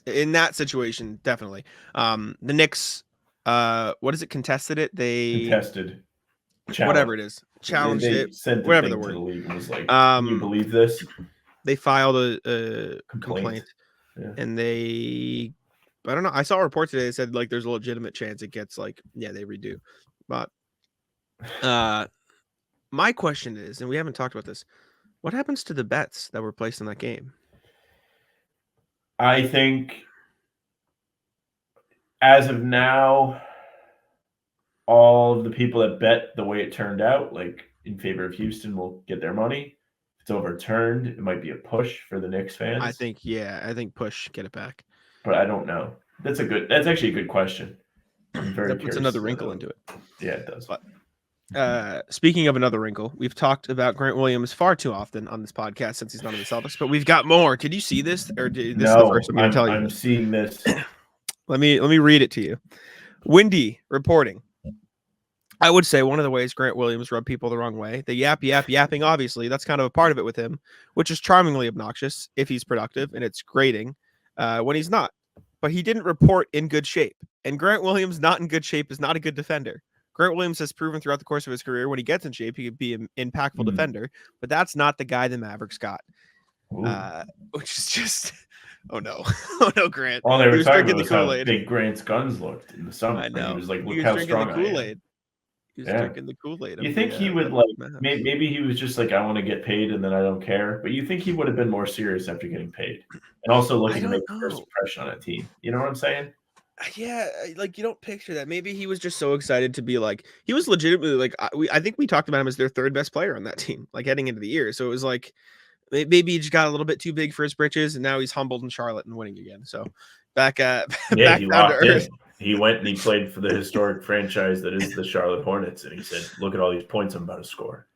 Speaker 3: In that situation, definitely. The Knicks, what is it? Contested it? They
Speaker 4: contested.
Speaker 3: Whatever it is. Challenged it.
Speaker 4: Sent the
Speaker 3: whatever
Speaker 4: thing
Speaker 3: the word.
Speaker 4: to the league and was like, can you believe this?
Speaker 3: They filed a complaint.
Speaker 4: Yeah.
Speaker 3: And I don't know. I saw a report today that said there's a legitimate chance it gets they redo. But my question is, and we haven't talked about this, what happens to the bets that were placed in that game?
Speaker 4: I think as of now, all of the people that bet the way it turned out, in favor of Houston, will get their money. it's overturned, it might be a push for the Knicks fans.
Speaker 3: I think push, get it back.
Speaker 4: But I don't know. That's actually a good question. I'm very
Speaker 3: That puts
Speaker 4: curious
Speaker 3: another
Speaker 4: to
Speaker 3: wrinkle
Speaker 4: know.
Speaker 3: into it.
Speaker 4: Yeah, it does.
Speaker 3: But speaking of another wrinkle, we've talked about Grant Williams far too often on this podcast since he's not on the Celtics, but we've got more. Did you see this? Or this is the first time I'm telling you
Speaker 4: I'm
Speaker 3: this?
Speaker 4: seeing this.
Speaker 3: Let me read it to you. Windy reporting. I would say one of the ways Grant Williams rubbed people the wrong way, the yapping, obviously, that's kind of a part of it with him, which is charmingly obnoxious if he's productive, and it's grating when he's not. But he didn't report in good shape. And Grant Williams not in good shape is not a good defender. Grant Williams has proven throughout the course of his career when he gets in shape, he could be an impactful defender, but that's not the guy the Mavericks got. Which is just, oh no, Grant.
Speaker 4: All they were talking about
Speaker 3: the
Speaker 4: was how
Speaker 3: Kool-Aid.
Speaker 4: big Grant's guns looked in the summer.
Speaker 3: I know.
Speaker 4: He was like,
Speaker 3: He
Speaker 4: look
Speaker 3: was
Speaker 4: how
Speaker 3: drinking
Speaker 4: strong
Speaker 3: the
Speaker 4: I am.
Speaker 3: Kool-Aid. He was drinking the Kool-Aid.
Speaker 4: You think he would maybe he was just like, I want to get paid and then I don't care. But you think he would have been more serious after getting paid and also looking to make a first impression on a team. You know what I'm saying?
Speaker 3: Yeah, like you don't picture that. Maybe he was just so excited to be like, he was legitimately like, I think we talked about him as their third best player on that team, like heading into the year. So it was like, maybe he just got a little bit too big for his britches and now he's humbled in Charlotte and winning again. So back down to earth.
Speaker 4: He went and he played for the historic franchise that is the Charlotte Hornets. And he said, look at all these points I'm about to score.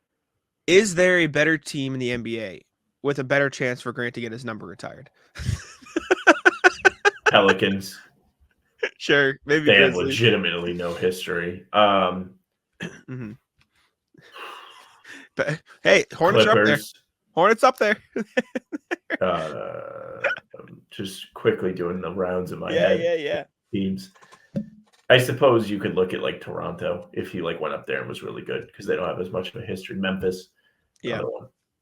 Speaker 3: Is there a better team in the NBA with a better chance for Grant to get his number retired?
Speaker 4: Pelicans.
Speaker 3: Sure, maybe
Speaker 4: they have legitimately no history.
Speaker 3: But hey, Hornets are up there. Hornets up there.
Speaker 4: I'm just quickly doing the rounds in my head.
Speaker 3: Yeah.
Speaker 4: Teams. I suppose you could look at like Toronto if he like went up there and was really good because they don't have as much of a history. Memphis,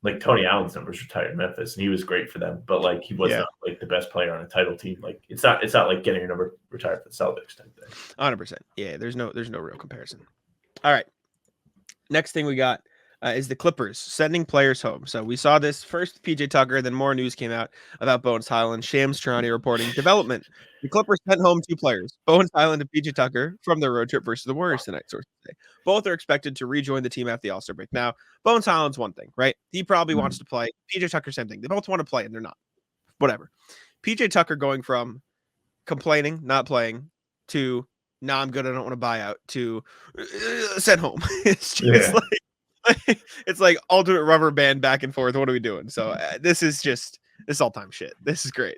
Speaker 4: like Tony Allen's numbers retired Memphis and he was great for them, but like he was not like the best player on a title team. Like it's not like getting your number retired for the Celtics type thing.
Speaker 3: 100%. Yeah, there's no real comparison. All right, next thing we got is the Clippers sending players home. So we saw this first PJ Tucker, then more news came out about Bones Highland. Shams Charania reporting development. The Clippers sent home 2 players, Bones Highland and PJ Tucker, from their road trip versus the Warriors tonight. Sources say both are expected to rejoin the team after the All-Star break. Now, Bones Highland's one thing, right? He probably wants to play. PJ Tucker, same thing. They both want to play, and they're not. Whatever. PJ Tucker going from complaining, not playing, to nah, I'm good, I don't want to buy out, to sent home. It's just it's like alternate rubber band back and forth. What are we doing? So this all-time shit. This is great.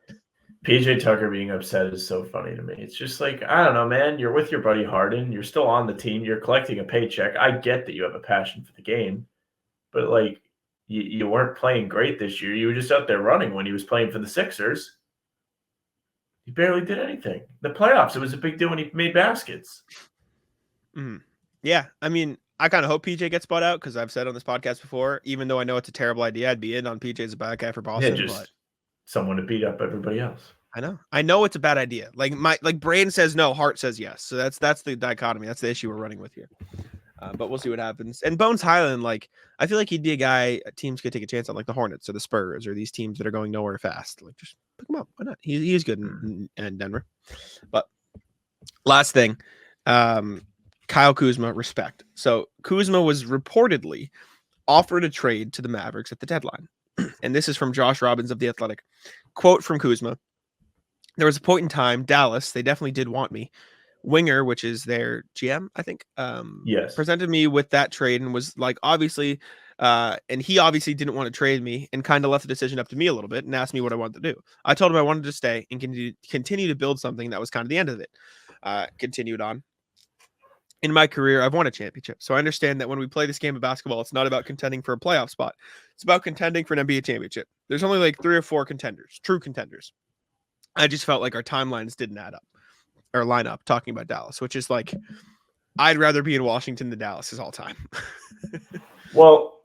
Speaker 4: PJ Tucker being upset is so funny to me. It's just like, I don't know, man. You're with your buddy Harden. You're still on the team. You're collecting a paycheck. I get that you have a passion for the game, but like you weren't playing great this year. You were just out there running when he was playing for the Sixers. He barely did anything. The playoffs, it was a big deal when he made baskets.
Speaker 3: Yeah, I mean, I kind of hope PJ gets bought out because I've said on this podcast before, even though I know it's a terrible idea, I'd be in on PJ as a bad guy for Boston.
Speaker 4: Yeah, just
Speaker 3: but
Speaker 4: someone to beat up everybody else.
Speaker 3: I know it's a bad idea. Like my brain says no, heart says yes. So that's the dichotomy. That's the issue we're running with here. But we'll see what happens. And Bones Highland, like I feel like he'd be a guy teams could take a chance on, like the Hornets or the Spurs or these teams that are going nowhere fast. Like just pick him up. Why not? He's good in Denver. But last thing, Kyle Kuzma, respect. So Kuzma was reportedly offered a trade to the Mavericks at the deadline. And this is from Josh Robbins of The Athletic. Quote from Kuzma. There was a point in time, Dallas, they definitely did want me. Winger, which is their GM, I think, presented me with that trade and was like, obviously, and he obviously didn't want to trade me and kind of left the decision up to me a little bit and asked me what I wanted to do. I told him I wanted to stay and continue to build something. That was kind of the end of it. Continued on. In my career, I've won a championship. So I understand that when we play this game of basketball, it's not about contending for a playoff spot. It's about contending for an NBA championship. There's only like 3 or 4 contenders, true contenders. I just felt like our timelines didn't add up or line up talking about Dallas, which is like, I'd rather be in Washington than Dallas is all time.
Speaker 4: Well,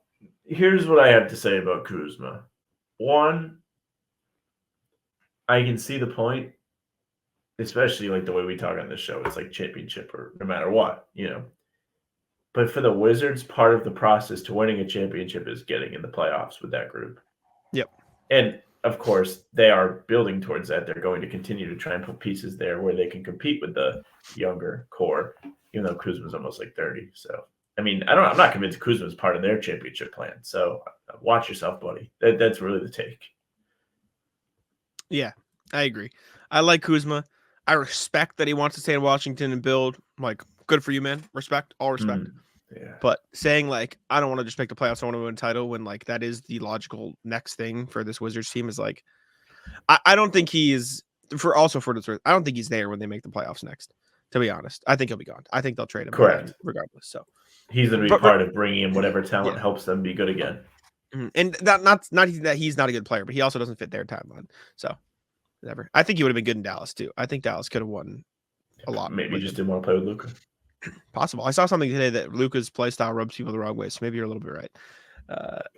Speaker 4: here's what I have to say about Kuzma. One, I can see the point, especially like the way we talk on this show. It's like championship or no matter what, you know. But for the Wizards, part of the process to winning a championship is getting in the playoffs with that group.
Speaker 3: Yep.
Speaker 4: And of course, they are building towards that. They're going to continue to try and put pieces there where they can compete with the younger core, even though Kuzma's almost like 30. So I mean, I'm not convinced Kuzma is part of their championship plan. So watch yourself, buddy. That's really the take.
Speaker 3: Yeah, I agree. I like Kuzma. I respect that he wants to stay in Washington and build. Like, good for you, man. Respect, all respect.
Speaker 4: Yeah.
Speaker 3: But saying like, I don't want to just make the playoffs, I want to win a title when like that is the logical next thing for this Wizards team is like, I don't think he is for this. I don't think he's there when they make the playoffs next. To be honest, I think he'll be gone. I think they'll trade him.
Speaker 4: Correct.
Speaker 3: Regardless. So
Speaker 4: he's going to be part of bringing in whatever talent helps them be good again.
Speaker 3: And that not that he's not a good player, but he also doesn't fit their timeline. So whatever. I think he would have been good in Dallas too. I think Dallas could have won a lot.
Speaker 4: Maybe he just didn't want to play with Luka.
Speaker 3: Possible. I saw something today that Luka's play style rubs people the wrong way. So maybe you're a little bit right.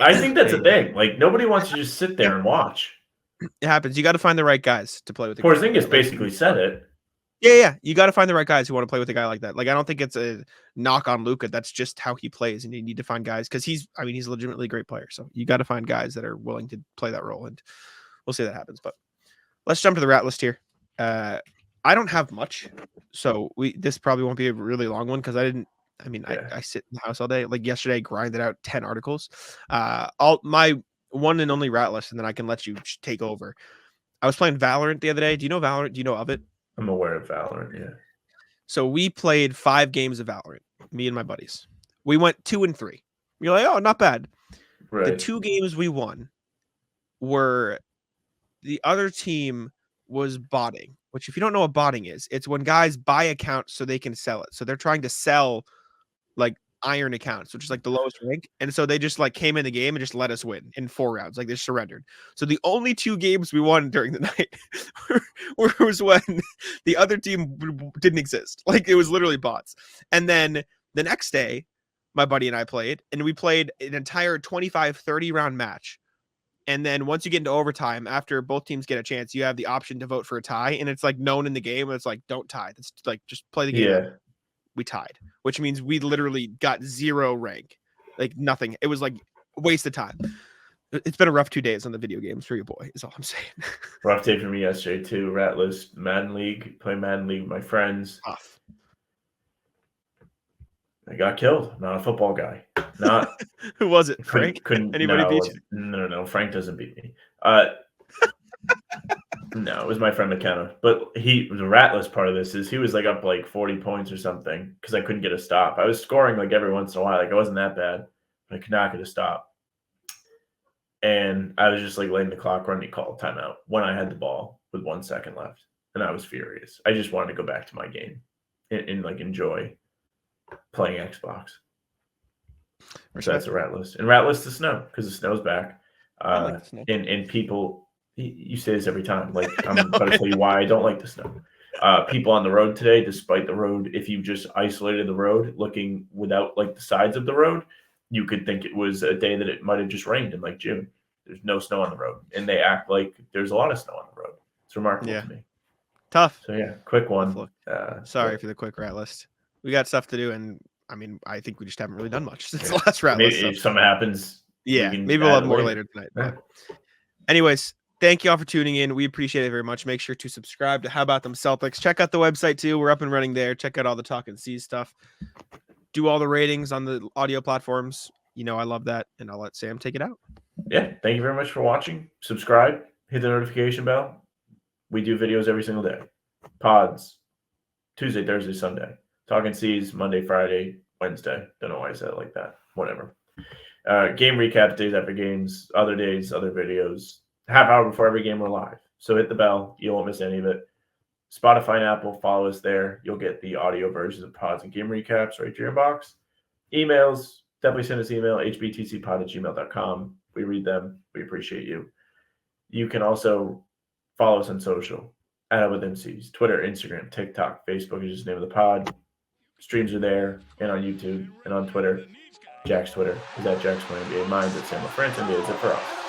Speaker 4: I think that's a thing. Like nobody wants to just sit there and watch.
Speaker 3: It happens. You got to find the right guys to play with.
Speaker 4: Porzingis basically said it.
Speaker 3: Yeah. You got to find the right guys who want to play with a guy like that. Like I don't think it's a knock on Luka. That's just how he plays, and you need to find guys because he's legitimately a great player. So you got to find guys that are willing to play that role, and we'll see that happens. But let's jump to the rat list here. I don't have much, so this probably won't be a really long one because I sit in the house all day. Like yesterday, I grinded out 10 articles. My one and only rat list, and then I can let you take over. I was playing Valorant the other day. Do you know Valorant? Do you know of it?
Speaker 4: I'm aware of Valorant, yeah.
Speaker 3: So we played 5 games of Valorant, me and my buddies. We went 2-3. You're like, oh, not bad.
Speaker 4: Right.
Speaker 3: The 2 games we won were the other team was botting, which if you don't know what botting is, it's when guys buy accounts so they can sell it. So they're trying to sell like iron accounts, which is like the lowest rank. And so they just like came in the game and just let us win in 4 rounds. Like they surrendered. So the only 2 games we won during the night was when the other team didn't exist. Like it was literally bots. And then the next day, my buddy and I played, and we played an entire 25-30 round match. And then once you get into overtime, after both teams get a chance, you have the option to vote for a tie. And it's like known in the game. It's like, don't tie. It's like, just play the game.
Speaker 4: Yeah.
Speaker 3: We tied, which means we literally got 0 rank, like nothing. It was like a waste of time. It's been a rough 2 days on the video games for you, boy, is all I'm saying.
Speaker 4: Rough day for me yesterday too. Rat list, Madden League, play Madden League with my friends.
Speaker 3: Tough.
Speaker 4: I got killed. Not a football guy. Not
Speaker 3: Who was it? Frank?
Speaker 4: Couldn't
Speaker 3: Anybody beat you?
Speaker 4: No. Frank doesn't beat me. No, it was my friend McKenna. But the rat list part of this is he was like up like 40 points or something because I couldn't get a stop. I was scoring like every once in a while. Like I wasn't that bad, but I could not get a stop. And I was just like letting the clock run. He called timeout when I had the ball with 1 second left. And I was furious. I just wanted to go back to my game and like enjoy playing Xbox. So that's a rat list. And rat list the snow because the snow's back.
Speaker 3: I like the snow.
Speaker 4: And people, you say this every time. Like I'm about to tell you why I don't like the snow. People on the road today, despite the road, if you just isolated the road, looking without like the sides of the road, you could think it was a day that it might have just rained in like June. There's no snow on the road, and they act like there's a lot of snow on the road. It's remarkable to me.
Speaker 3: Tough.
Speaker 4: So yeah, quick one.
Speaker 3: Sorry for the quick rat list. We got stuff to do, and I mean, I think we just haven't really done much since the last rat list.
Speaker 4: Maybe if something happens,
Speaker 3: maybe we'll have more later tonight. But anyways, thank you all for tuning in. We appreciate it very much. Make sure to subscribe to How About Them Celtics. Check out the website too. We're up and running there. Check out all the Talk and See stuff. Do all the ratings on the audio platforms. You know, I love that, and I'll let Sam take it out.
Speaker 4: Yeah, thank you very much for watching. Subscribe, hit the notification bell. We do videos every single day. Pods, Tuesday, Thursday, Sunday. Talking C's, Monday, Friday, Wednesday. Don't know why I said it like that. Whatever. Game recaps, days after games, other days, other videos. Half hour before every game we're live. So hit the bell. You won't miss any of it. Spotify and Apple, follow us there. You'll get the audio versions of pods and game recaps right to your inbox. Emails, definitely send us email, hbtcpod@gmail.com. We read them. We appreciate you. You can also follow us on social at with MCs, Twitter, Instagram, TikTok, Facebook is just the name of the pod. Streams are there and on YouTube and on Twitter. Jack's Twitter is at Jack's NBA. Mine's at Sam LaFrance NBA. That's it for us.